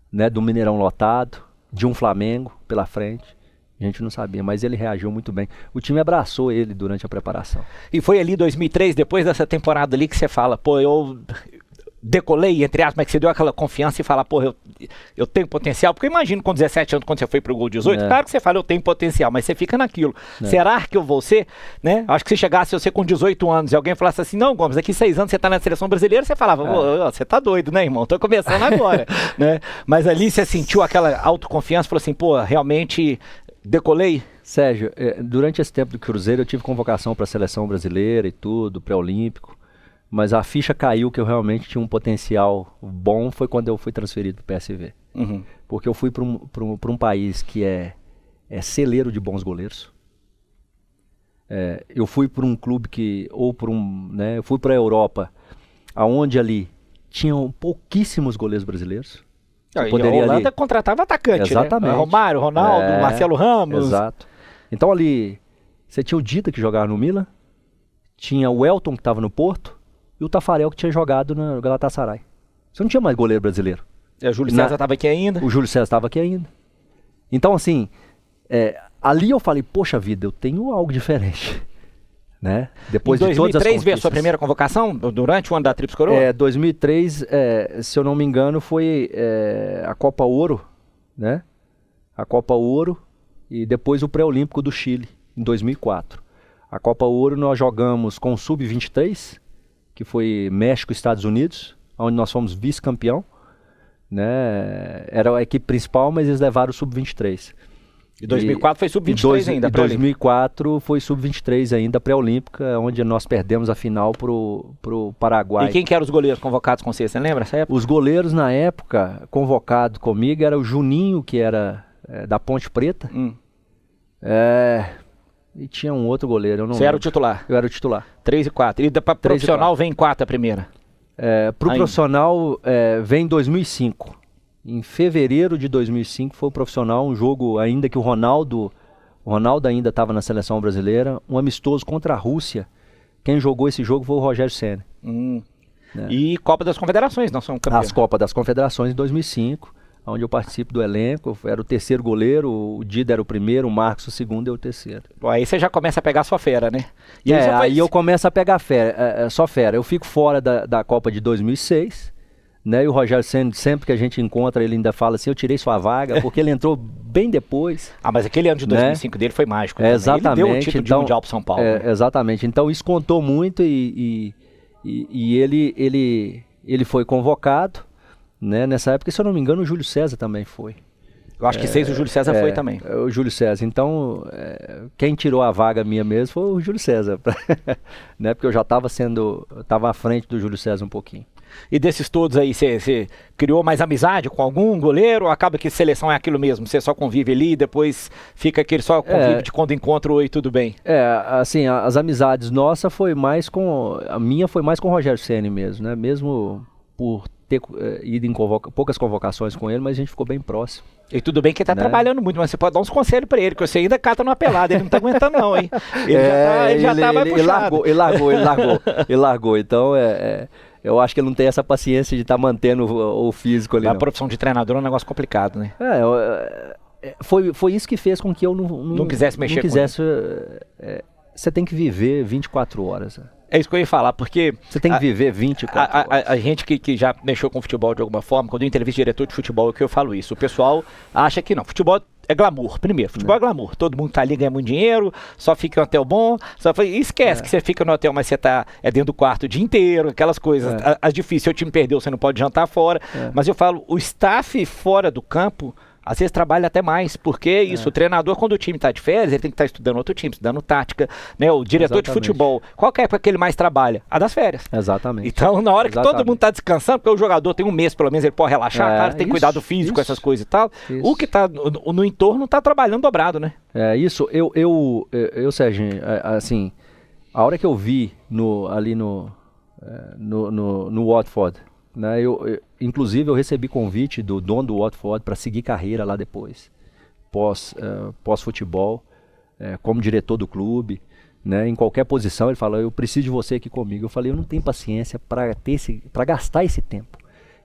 B: Né, do Mineirão lotado, de um Flamengo pela frente, a gente não sabia, mas ele reagiu muito bem. O time abraçou ele durante a preparação.
A: E foi ali 2003, depois dessa temporada ali que você fala, pô, eu decolei, entre aspas, mas que você deu aquela confiança e fala, pô, eu tenho potencial, porque eu imagino com 17 anos, quando você foi pro Gol 18, claro que você fala, eu tenho potencial, mas você fica naquilo. Será que eu vou ser, né? Acho que se chegasse você com 18 anos e alguém falasse assim, não, Gomes, daqui 6 anos você tá na seleção brasileira, você falava, você tá doido, né, irmão? Tô começando agora, né? Mas ali você sentiu aquela autoconfiança, falou assim, pô, realmente decolei?
B: Sérgio, durante esse tempo do Cruzeiro eu tive convocação para a seleção brasileira e tudo, pré-olímpico. Mas a ficha caiu que eu realmente tinha um potencial bom foi quando eu fui transferido para o PSV. Porque eu fui para um país que é celeiro de bons goleiros. Eu fui para um clube eu fui para a Europa, aonde ali tinham pouquíssimos goleiros brasileiros.
A: A Holanda contratava atacante,
B: exatamente,
A: né? Romário, Ronaldo, Marcelo Ramos.
B: Exato. Então ali, você tinha o Dida que jogava no Milan, tinha o Elton que estava no Porto, e o Tafarel que tinha jogado no Galatasaray. Você não tinha mais goleiro brasileiro.
A: O Júlio César estava aqui ainda.
B: O Júlio César estava aqui ainda. Então, assim, ali eu falei, poxa vida, eu tenho algo diferente. Né? Depois
A: em 2003
B: de todas as conquistas.
A: Veio a sua primeira convocação durante o ano da Tríplice Coroa?
B: 2003, se eu não me engano, foi a Copa Ouro, né? A Copa Ouro e depois o pré-olímpico do Chile, em 2004. A Copa Ouro nós jogamos com o Sub-23, que foi México e Estados Unidos, onde nós fomos vice-campeão, né? Era a equipe principal, mas eles levaram o Sub-23.
A: E 2004 foi Sub-23 ainda,
B: e 2004 foi Sub-23 ainda, pré-olímpica, onde nós perdemos a final pro Paraguai.
A: E quem que eram os goleiros convocados com você lembra essa época?
B: Os goleiros na época, convocado comigo, era o Juninho, que era da Ponte Preta, e tinha um outro goleiro.
A: Você era o titular?
B: Eu era o titular.
A: 3 e 4. E para profissional vem 4 a primeira?
B: Pro profissional vem em 2005. Em fevereiro de 2005 foi o profissional, um jogo ainda que o Ronaldo ainda estava na seleção brasileira, um amistoso contra a Rússia. Quem jogou esse jogo foi o Rogério Ceni.
A: E Copa das Confederações, nós somos campeões.
B: As Copas das Confederações em 2005. Onde eu participo do elenco, eu era o terceiro goleiro, o Dida era o primeiro, o Marcos o segundo e eu o terceiro.
A: Bom, aí você já começa a pegar a sua fera, né?
B: E aí eu começo a pegar só fera. Eu fico fora da Copa de 2006, né? E o Rogério Ceni, sempre que a gente encontra, ele ainda fala assim, eu tirei sua vaga, porque ele entrou bem depois.
A: Mas aquele ano de 2005 dele foi mágico.
B: Exatamente.
A: Ele deu o título de Mundial pro São Paulo.
B: Exatamente. Então isso contou muito e ele foi convocado. Né? Nessa época, se eu não me engano, o Júlio César também foi.
A: Eu acho que 6 o Júlio César foi também.
B: O Júlio César. Então, quem tirou a vaga minha mesmo foi o Júlio César. Né? Porque eu já estava à frente do Júlio César um pouquinho.
A: E desses todos aí, você criou mais amizade com algum goleiro ou acaba que seleção é aquilo mesmo? Você só convive ali e depois fica aquele só convive de quando encontra oi, tudo bem?
B: Assim, as amizades nossas foi mais com... A minha foi mais com o Rogério Ceni mesmo, né? Mesmo por ter ido em poucas convocações com ele, mas a gente ficou bem próximo.
A: E tudo bem que ele tá
B: né?
A: trabalhando muito, mas você pode dar uns conselhos pra ele, que você ainda cata numa pelada, ele não tá aguentando não, hein? Ele já tá mais puxado.
B: Ele largou. Então, eu acho que ele não tem essa paciência de estar mantendo o físico ali.
A: A profissão de treinador é um negócio complicado, né?
B: Foi isso que fez com que eu
A: não quisesse mexer
B: com ele. Você tem que viver 24 horas.
A: É isso que eu ia falar, porque...
B: Você tem que viver 24 horas.
A: A gente que já mexeu com futebol de alguma forma, quando eu entrevisto diretor de futebol, é que eu falo isso. O pessoal acha que não, futebol é glamour. Primeiro, futebol é glamour. Todo mundo tá ali, ganha muito dinheiro, só fica em um hotel bom, esquece que você fica no hotel, mas você tá dentro do quarto o dia inteiro, aquelas coisas. As difíceis, se o time perdeu, você não pode jantar fora. Mas eu falo, o staff fora do campo, às vezes trabalha até mais, porque isso, o treinador, quando o time está de férias, ele tem que estar estudando outro time, estudando tática, né? O diretor de futebol, qual que é a época que ele mais trabalha? A das férias.
B: Exatamente.
A: Então, na hora que todo mundo está descansando, porque o jogador tem um mês, pelo menos, ele pode relaxar, claro, tem cuidado físico, essas coisas e tal. O que está no entorno está trabalhando dobrado, né?
B: Serginho, assim, a hora que eu vi ali no Watford, né, inclusive eu recebi convite do dono do Watford para seguir carreira lá depois, pós-futebol, como diretor do clube, né, em qualquer posição. Ele falou, eu preciso de você aqui comigo. Eu falei, eu não tenho paciência para gastar esse tempo.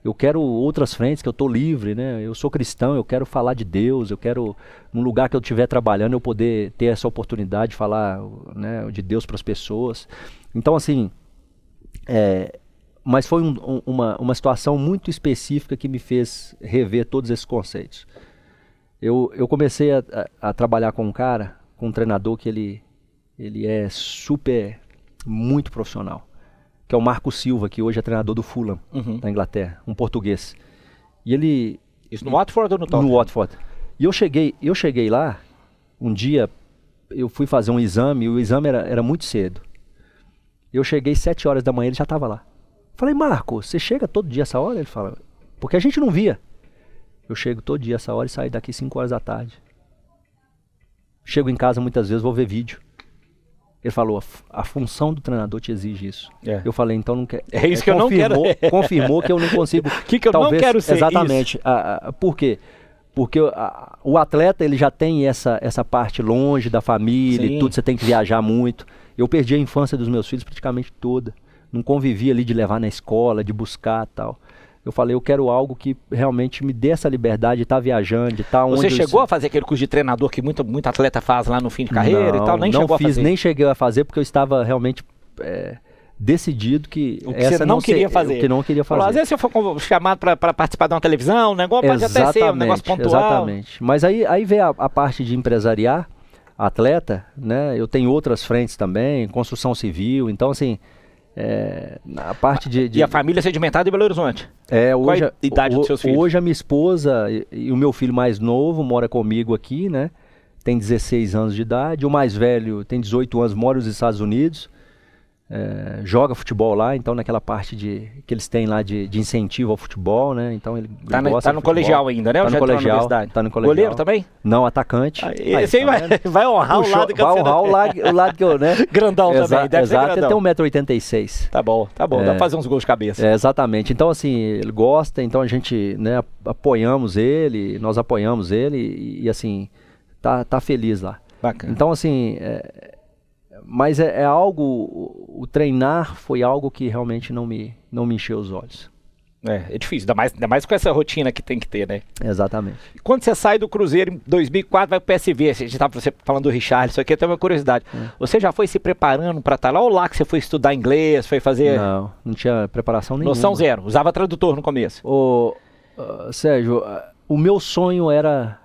B: Eu quero outras frentes, que eu estou livre, né? Eu sou cristão, eu quero falar de Deus, eu quero, num lugar que eu estiver trabalhando, eu poder ter essa oportunidade de falar, né, de Deus para as pessoas. Então, assim, mas foi uma situação muito específica que me fez rever todos esses conceitos. Eu comecei a trabalhar com um treinador que ele é muito profissional, que é o Marco Silva, que hoje é treinador do Fulham, da Inglaterra, um português. E ele...
A: Isso no Watford ou no Tottenham?
B: No Watford. E eu cheguei lá, um dia, eu fui fazer um exame, e o exame era muito cedo. Eu cheguei 7 horas da manhã, ele já estava lá. Falei, Marco, você chega todo dia essa hora? Ele fala, porque a gente não via. Eu chego todo dia essa hora e saio daqui 5 horas da tarde. Chego em casa muitas vezes, vou ver vídeo. Ele falou, a função do treinador te exige isso. Eu falei, então não quero.
A: É isso que eu não quero.
B: Confirmou que eu não consigo.
A: Que eu não quero ser.
B: Exatamente. Por quê? Porque o atleta ele já tem essa parte longe da família e tudo, você tem que viajar muito. Eu perdi a infância dos meus filhos praticamente toda. Não convivi ali de levar na escola, de buscar e tal. Eu falei, eu quero algo que realmente me dê essa liberdade de estar viajando, de estar onde...
A: Você chegou a fazer aquele curso de treinador que muito atleta faz lá no fim de carreira e tal?
B: Nem cheguei a fazer, porque eu estava realmente decidido que
A: o que você não queria fazer.
B: O que não queria fazer.
A: Falou, às vezes se eu for chamado para participar de uma televisão, o negócio pode até ser um negócio pontual.
B: Exatamente. Mas aí veio a parte de empresariar, atleta, né? Eu tenho outras frentes também, construção civil, então assim... a parte
A: E a família sedimentada em Belo Horizonte?
B: Hoje,
A: qual a idade dos seus filhos?
B: Hoje a minha esposa e o meu filho mais novo mora comigo aqui, né? Tem 16 anos de idade. O mais velho tem 18 anos, mora nos Estados Unidos. Joga futebol lá, então naquela parte que eles têm lá de incentivo ao futebol, né? Então ele gosta
A: tá no colegial ainda, né?
B: Tá no colegial.
A: Goleiro também?
B: Não, atacante.
A: Esse aí vai honrar o lado que
B: vai honrar o lado que eu, né?
A: Grandão também, deve ser grandão.
B: Ele tem 1,86 m.
A: Tá bom, dá pra fazer uns gols de cabeça.
B: Exatamente. Então assim, ele gosta, então a gente, né, nós apoiamos ele e assim, tá feliz lá.
A: Bacana.
B: Então assim... Mas é algo, o treinar foi algo que realmente não me encheu os olhos.
A: É difícil, ainda mais com essa rotina que tem que ter, né?
B: Exatamente.
A: Quando você sai do Cruzeiro em 2004, vai pro PSV, a gente estava falando do Richard, isso aqui é até uma curiosidade. Você já foi se preparando para estar lá ou lá que você foi estudar inglês, foi fazer...
B: Não tinha preparação nenhuma.
A: Noção zero, usava tradutor no começo.
B: Sérgio, o meu sonho era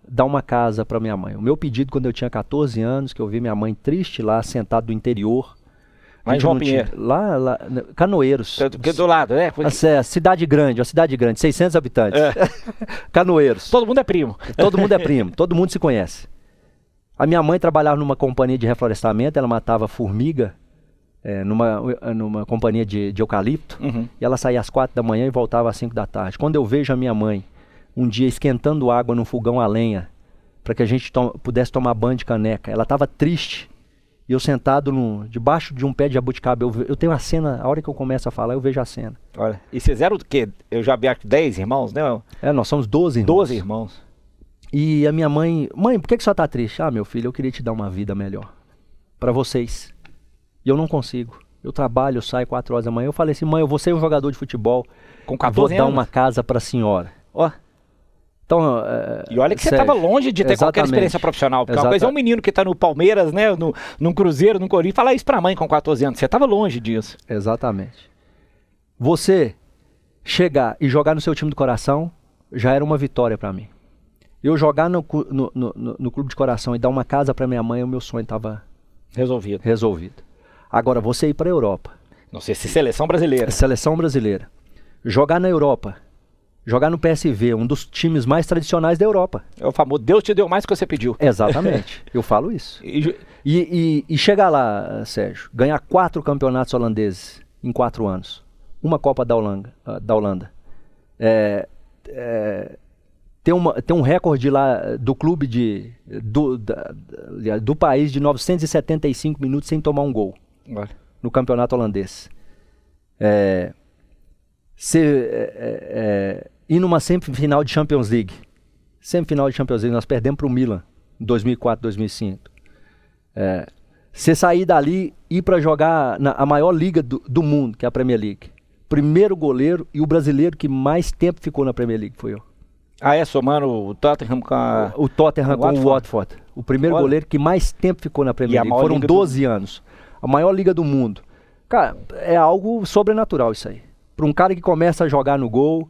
B: dar uma casa para minha mãe. O meu pedido quando eu tinha 14 anos, que eu vi minha mãe triste lá, sentada do interior.
A: Lá em João Pinheiro.
B: Lá, Canoeiros.
A: Do lado, né?
B: Cidade grande, 600 habitantes. Canoeiros.
A: Todo mundo é primo.
B: Todo mundo é primo, todo mundo se conhece. A minha mãe trabalhava numa companhia de reflorestamento, ela matava formiga numa companhia de eucalipto, e ela saía às 4 da manhã e voltava às 5 da tarde. Quando eu vejo a minha mãe um dia esquentando água no fogão a lenha para que a gente pudesse tomar banho de caneca, ela estava triste. e eu sentado debaixo de um pé de jabuticaba. Eu tenho a cena, a hora que eu começo a falar, eu vejo a cena.
A: Olha, e vocês eram o quê? Eu já vi aqui 10 irmãos, né?
B: Nós somos 12 irmãos.
A: 12 irmãos.
B: E a minha mãe, por que você tá triste? Ah, meu filho, eu queria te dar uma vida melhor. Pra vocês. E eu não consigo. Eu trabalho, eu saio 4 horas da manhã. Eu falei assim, mãe, eu vou ser um jogador de futebol.
A: Com 14
B: vou
A: anos?
B: dar uma casa pra senhora.
A: Ó.
B: Então,
A: e olha que você estava longe de ter qualquer experiência profissional. Porque uma coisa é um menino que está no Palmeiras, né, no Cruzeiro, no Corinthians, falar isso pra mãe com 14 anos. Você estava longe disso.
B: Exatamente. Você chegar e jogar no seu time do coração já era uma vitória pra mim. Eu jogar no clube de coração e dar uma casa pra minha mãe, o meu sonho estava resolvido. Agora, você ir pra Europa.
A: Não sei se seleção brasileira.
B: Seleção brasileira. Jogar na Europa. Jogar no PSV, um dos times mais tradicionais da Europa.
A: É o famoso, Deus te deu mais do que você pediu.
B: Exatamente, eu falo isso. E chegar lá, Sérgio, ganhar 4 campeonatos holandeses em 4 anos. Uma Copa da Holanda. Ter um recorde lá do clube do país de 975 minutos sem tomar um gol.
A: Olha.
B: No campeonato holandês. Ir numa semifinal de Champions League. Semifinal de Champions League, nós perdemos para o Milan em 2004, 2005. Você sair dali e ir para jogar a maior liga do mundo, que é a Premier League. Primeiro goleiro e o brasileiro que mais tempo ficou na Premier League foi eu.
A: Somando o Tottenham com
B: o Watford. O primeiro goleiro que mais tempo ficou na Premier League. Foram 12 anos. A maior liga do mundo. Cara, é algo sobrenatural isso aí. Para um cara que começa a jogar no gol,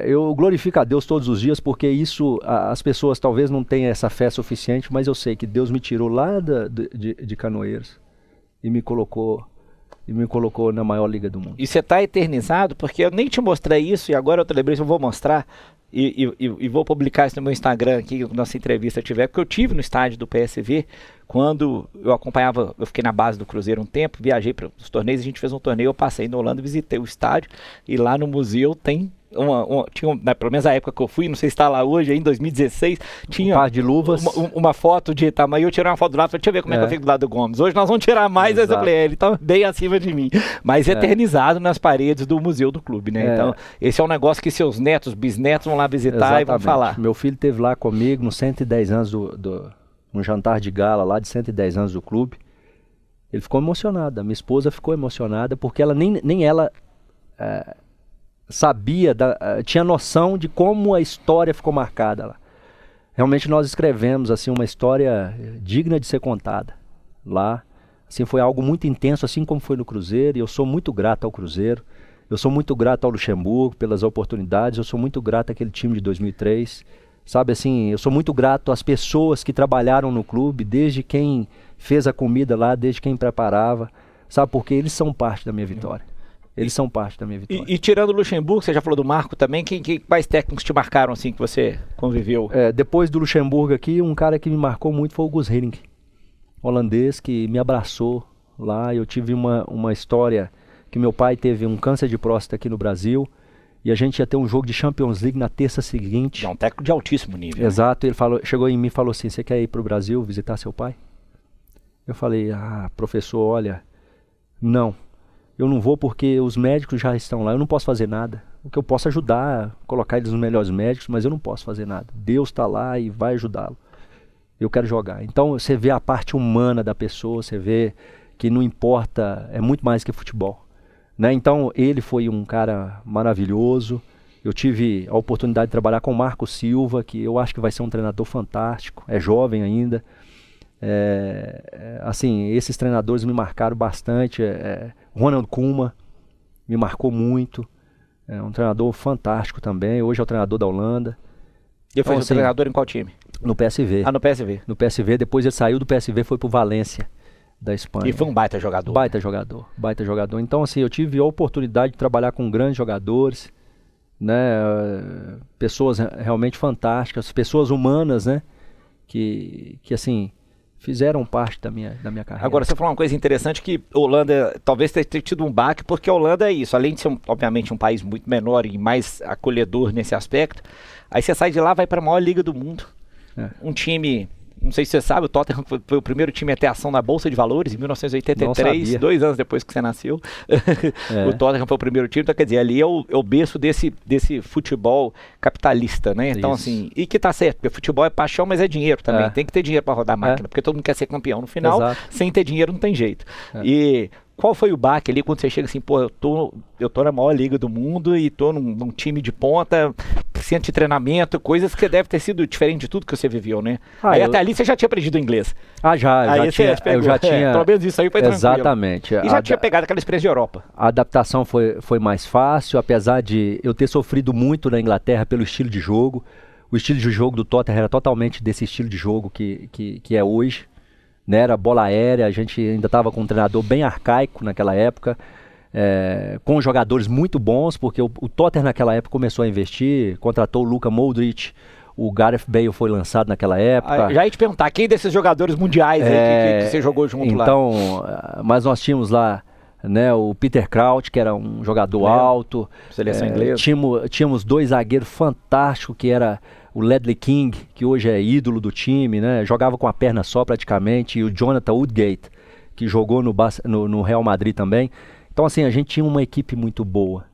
B: eu glorifico a Deus todos os dias, porque isso, as pessoas talvez não tenham essa fé suficiente, mas eu sei que Deus me tirou lá de Canoeiros e me colocou na maior liga do mundo.
A: E você está eternizado, porque eu nem te mostrei isso, e agora eu lembrei, eu vou mostrar, e vou publicar isso no meu Instagram aqui, quando nossa entrevista tiver, porque eu tive no estádio do PSV, quando eu fiquei na base do Cruzeiro um tempo, viajei para os torneios, a gente fez um torneio, eu passei na Holanda, visitei o estádio, e lá no museu tem pelo menos a época que eu fui, não sei se está lá hoje, em 2016, tinha
B: um par de luvas,
A: uma foto de tamanho, eu tirei uma foto do lado, falei, deixa eu ver como é que eu fico do lado do Gomes. Hoje nós vamos tirar mais, essa ele está bem acima de mim, mas eternizado nas paredes do museu do clube, né? Então, esse é um negócio que seus netos, bisnetos vão lá visitar. Exatamente. E vão falar.
B: Meu filho esteve lá comigo nos 110 anos um jantar de gala lá de 110 anos do clube. Ele ficou emocionado, a minha esposa ficou emocionada, porque ela nem ela sabia, tinha noção de como a história ficou marcada lá. Realmente nós escrevemos assim uma história digna de ser contada lá. Assim, foi algo muito intenso, assim como foi no Cruzeiro, e eu sou muito grato ao Cruzeiro, eu sou muito grato ao Luxemburgo pelas oportunidades, eu sou muito grato àquele time de 2003, sabe assim, eu sou muito grato às pessoas que trabalharam no clube, desde quem fez a comida lá, desde quem preparava, sabe, porque eles são parte da minha vitória. Eles são parte da minha vitória.
A: E tirando o Luxemburgo, você já falou do Marco também, quais técnicos te marcaram assim que você conviveu?
B: Depois do Luxemburgo aqui, um cara que me marcou muito foi o Guus Hiddink, holandês, que me abraçou lá. Eu tive uma história que meu pai teve um câncer de próstata aqui no Brasil e a gente ia ter um jogo de Champions League na terça seguinte.
A: É um técnico de altíssimo nível.
B: Exato, ele chegou em mim e falou assim, você quer ir para o Brasil visitar seu pai? Eu falei, professor, olha, não. Eu não vou porque os médicos já estão lá, eu não posso fazer nada. O que eu posso ajudar, colocar eles nos melhores médicos, mas eu não posso fazer nada. Deus está lá e vai ajudá-lo. Eu quero jogar. Então você vê a parte humana da pessoa, você vê que não importa, é muito mais que futebol. Né? Então ele foi um cara maravilhoso. Eu tive a oportunidade de trabalhar com o Marco Silva, que eu acho que vai ser um treinador fantástico, é jovem ainda. Assim, esses treinadores me marcaram bastante. Ronald Koeman me marcou muito, é um treinador fantástico também, hoje é o treinador da Holanda.
A: E foi o treinador em qual time?
B: No PSV.
A: No PSV.
B: No PSV, depois ele saiu do PSV e foi pro Valência, da Espanha.
A: E foi um baita jogador.
B: Baita jogador. Então assim, eu tive a oportunidade de trabalhar com grandes jogadores, né, pessoas realmente fantásticas, pessoas humanas, né, que assim, fizeram parte da minha carreira.
A: Agora, você falou uma coisa interessante, que a Holanda talvez tenha tido um baque, porque a Holanda é isso, além de ser, obviamente, um país muito menor e mais acolhedor nesse aspecto, aí você sai de lá, vai para a maior liga do mundo, um time não sei se você sabe, o Tottenham foi o primeiro time a ter ação na Bolsa de Valores em 1983, 2 anos depois que você nasceu. O Tottenham foi o primeiro time, então quer dizer, ali é o berço desse futebol capitalista, né? Então assim, e que tá certo, porque futebol é paixão, mas é dinheiro também, tem que ter dinheiro para rodar a máquina, porque todo mundo quer ser campeão no final, sem ter dinheiro não tem jeito. E qual foi o baque ali quando você chega assim, pô, eu tô na maior liga do mundo e tô num time de ponta, centro de treinamento, coisas que deve ter sido diferente de tudo que você viveu, né? Aí até ali você já tinha aprendido inglês.
B: Eu já tinha.
A: Pelo menos isso aí foi tranquilo.
B: Exatamente.
A: E já tinha pegado aquela experiência de Europa.
B: A adaptação foi mais fácil, apesar de eu ter sofrido muito na Inglaterra pelo estilo de jogo. O estilo de jogo do Tottenham era totalmente desse estilo de jogo que é hoje. Né, era bola aérea, a gente ainda estava com um treinador bem arcaico naquela época, com jogadores muito bons, porque o Tottenham naquela época começou a investir, contratou o Luka Modric, o Gareth Bale foi lançado naquela época.
A: Já ia te perguntar, quem desses jogadores mundiais aí que você jogou junto lá?
B: Então, mas nós tínhamos lá, né, o Peter Crouch, que era um jogador alto.
A: Seleção inglesa.
B: Tínhamos 2 zagueiros fantásticos, que era o Ledley King, que hoje é ídolo do time, né? Jogava com a perna só praticamente, e o Jonathan Woodgate, que jogou no Real Madrid também. Então assim, a gente tinha uma equipe muito boa,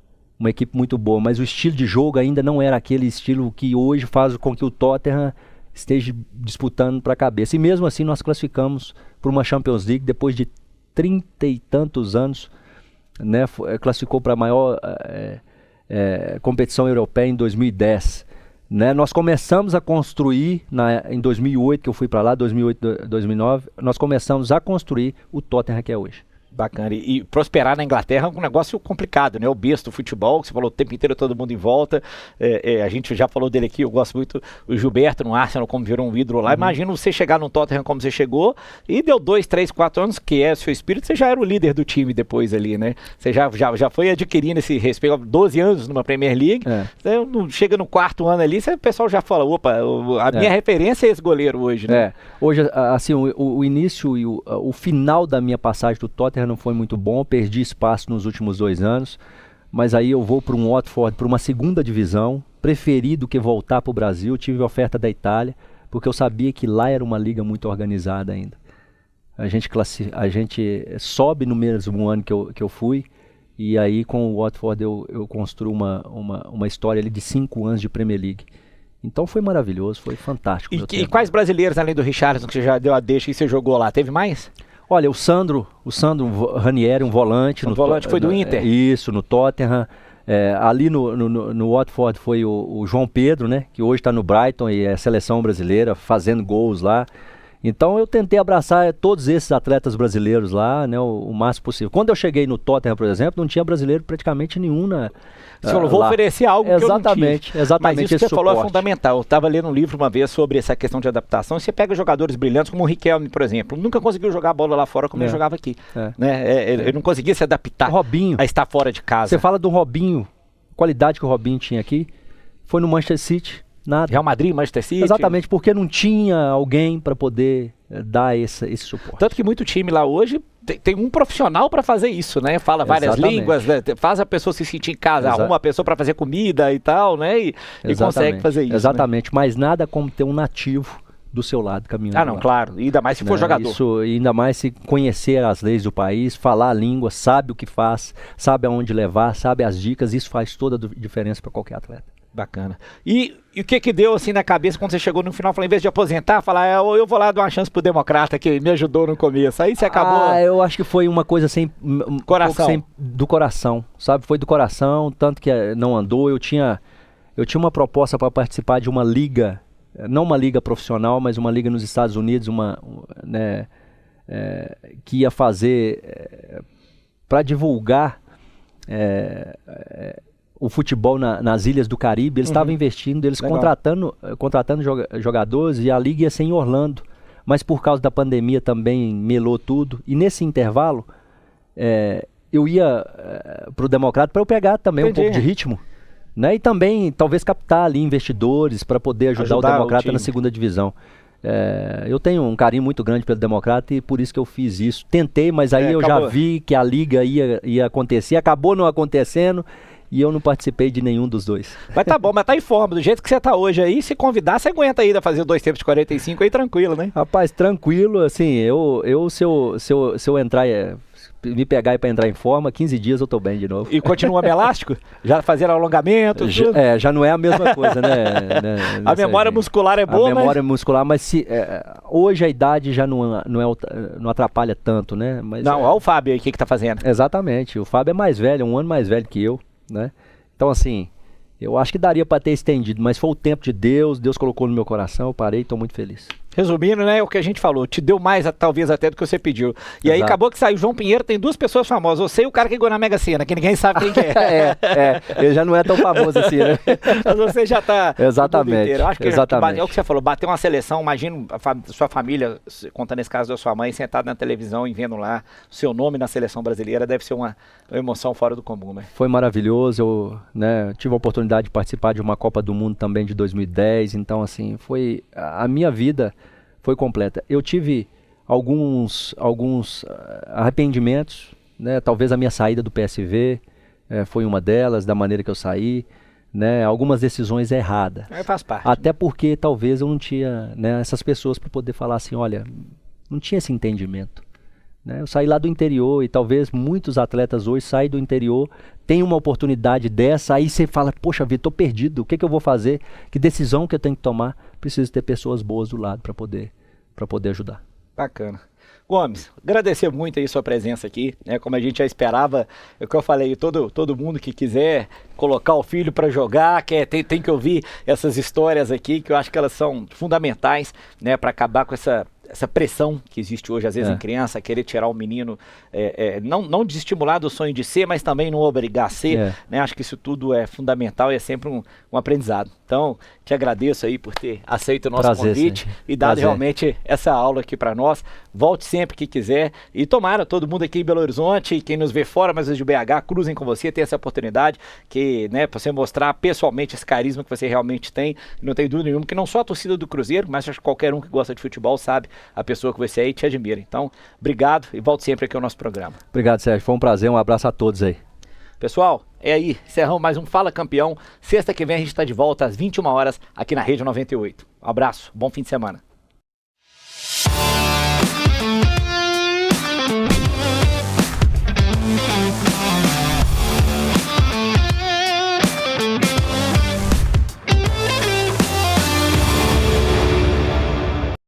B: mas o estilo de jogo ainda não era aquele estilo que hoje faz com que o Tottenham esteja disputando para a cabeça. E mesmo assim nós classificamos para uma Champions League depois de 30 e tantos anos, né? Classificou para a maior competição europeia em 2010. Né, nós começamos a construir, em 2008, que eu fui para lá, 2008, 2009, nós começamos a construir o Tottenham que é hoje.
A: Bacana. E prosperar na Inglaterra é um negócio complicado, né? O berço do futebol, que você falou o tempo inteiro, todo mundo em volta. A gente já falou dele aqui, eu gosto muito. O Gilberto no Arsenal, como virou um ídolo lá. Imagina você chegar no Tottenham como você chegou e deu 2, 3, 4 anos, que é o seu espírito, você já era o líder do time depois ali, né? Você já foi adquirindo esse respeito, 12 anos numa Premier League. Você chega no 4º ano ali, o pessoal já fala, opa, a minha referência é esse goleiro hoje, né?
B: Hoje, assim, o início e o final da minha passagem do Tottenham não foi muito bom, perdi espaço nos últimos 2 anos, mas aí eu vou para um Watford, para uma 2ª divisão, preferi do que voltar para o Brasil, tive oferta da Itália, porque eu sabia que lá era uma liga muito organizada ainda. A gente sobe no mesmo ano que eu fui, e aí com o Watford eu construo uma história ali de 5 anos de Premier League. Então foi maravilhoso, foi fantástico.
A: E quais brasileiros, além do Richarlison, que você já deu a deixa e você jogou lá, teve mais?
B: Olha, o Sandro Ranieri, um volante.
A: Um volante foi do Inter?
B: Isso, no Tottenham. Ali no Watford foi o João Pedro, né? Que hoje está no Brighton e é seleção brasileira, fazendo gols lá. Então eu tentei abraçar todos esses atletas brasileiros lá, né, o máximo possível. Quando eu cheguei no Tottenham, por exemplo, não tinha brasileiro praticamente nenhum
A: você falou, vou oferecer algo
B: exatamente,
A: que eu não tive.
B: Exatamente.
A: Mas isso que você falou é fundamental. Eu estava lendo um livro uma vez sobre essa questão de adaptação, e você pega jogadores brilhantes como o Riquelme, por exemplo. Nunca conseguiu jogar bola lá fora como ele jogava aqui. Né? Ele não conseguia se adaptar a estar fora de casa.
B: Você fala do Robinho, qualidade que o Robinho tinha aqui, foi no Manchester City. Nada.
A: Real Madrid, Manchester City.
B: Exatamente, porque não tinha alguém para poder dar esse suporte.
A: Tanto que muito time lá hoje tem um profissional para fazer isso, né? Fala várias línguas, né? Faz a pessoa se sentir em casa, arruma a pessoa para fazer comida e tal, né? E consegue fazer isso.
B: Exatamente, né? Mas nada como ter um nativo do seu lado caminhando.
A: Não, claro. E ainda mais se for jogador.
B: Isso, ainda mais se conhecer as leis do país, falar a língua, sabe o que faz, sabe aonde levar, sabe as dicas, isso faz toda a diferença para qualquer atleta.
A: Bacana. E o que deu assim na cabeça quando você chegou no final? Falou, em vez de aposentar, falar, eu vou lá dar uma chance pro Democrata que me ajudou no começo. Aí você acabou...
B: eu acho que foi uma coisa sem...
A: Coração.
B: Do coração, sabe? Foi do coração, tanto que não andou. Eu tinha uma proposta para participar de uma liga, não uma liga profissional, mas uma liga nos Estados Unidos, que ia fazer para divulgar o futebol nas ilhas do Caribe. Eles estavam investindo, eles contratando jogadores, e a liga ia ser em Orlando, mas por causa da pandemia também melou tudo, e nesse intervalo eu ia para o Democrata para eu pegar também um pouco de ritmo, né? E também talvez captar ali investidores para poder ajudar o Democrata na 2ª divisão. Eu tenho um carinho muito grande pelo Democrata e por isso que eu fiz isso. Tentei, mas aí eu já vi que a liga ia acontecer, acabou não acontecendo. e eu não participei de nenhum dos dois.
A: Mas tá bom, mas tá em forma, do jeito que você tá hoje aí, se convidar, você aguenta ainda fazer 2 tempos de 45 aí tranquilo, né?
B: Rapaz, tranquilo, assim, se eu entrar, me pegar para entrar em forma, 15 dias eu tô bem de novo.
A: E continua elástico? Já fazendo alongamento?
B: Já não é a mesma coisa, né?
A: A memória muscular é boa,
B: a memória muscular, mas hoje a idade já não atrapalha tanto, né? Mas
A: não, olha o Fábio aí, o que tá fazendo?
B: Exatamente, o Fábio é mais velho, 1 ano mais velho que eu, né? Então, assim, eu acho que daria para ter estendido, mas foi o tempo de Deus colocou no meu coração, eu parei e estou muito feliz.
A: Resumindo, né, o que a gente falou, te deu mais talvez até do que você pediu. E aí acabou que saiu João Pinheiro, tem 2 pessoas famosas, você e o cara que ganhou na Mega Sena, que ninguém sabe quem que é.
B: Ele já não é tão famoso assim, né?
A: Mas você já tá...
B: Exatamente.
A: Eu acho que
B: exatamente.
A: É o que você falou, bateu uma seleção, imagina sua família, contando esse caso da sua mãe, sentada na televisão e vendo lá o seu nome na seleção brasileira, deve ser uma emoção fora do comum, né?
B: Foi maravilhoso, eu tive a oportunidade de participar de uma Copa do Mundo também de 2010, então assim, a minha vida foi completa. Eu tive alguns arrependimentos, né? Talvez a minha saída do PSV foi uma delas, da maneira que eu saí, né? Algumas decisões erradas.
A: Faz parte.
B: Até porque talvez eu não tinha, né, essas pessoas para poder falar assim, olha, não tinha esse entendimento. Né? Eu saí lá do interior e talvez muitos atletas hoje saem do interior, tem uma oportunidade dessa, aí você fala, poxa vida, estou perdido, o que eu vou fazer? Que decisão que eu tenho que tomar? Preciso ter pessoas boas do lado para poder ajudar.
A: Bacana. Gomes, agradecer muito aí sua presença aqui, né? Como a gente já esperava, é o que eu falei, todo mundo que quiser colocar o filho para jogar, tem que ouvir essas histórias aqui, que eu acho que elas são fundamentais, né, para acabar com essa pressão que existe hoje, às vezes, em criança, querer tirar o menino, não desestimular do sonho de ser, mas também não obrigar a ser, né? Acho que isso tudo é fundamental e é sempre um aprendizado. Então, te agradeço aí por ter aceito o nosso convite e dado realmente essa aula aqui para nós. Volte sempre que quiser e tomara todo mundo aqui em Belo Horizonte e quem nos vê fora, mas os de BH, cruzem com você, ter essa oportunidade, né, para você mostrar pessoalmente esse carisma que você realmente tem. Não tem dúvida nenhuma que não só a torcida do Cruzeiro, mas acho que qualquer um que gosta de futebol sabe a pessoa que você é e te admira. Então, obrigado e volte sempre aqui ao nosso programa.
B: Obrigado, Sérgio. Foi um prazer. Um abraço a todos aí.
A: Pessoal, é aí. Encerramos mais um Fala Campeão. Sexta que vem a gente está de volta às 21 horas aqui na Rede 98. Um abraço. Bom fim de semana.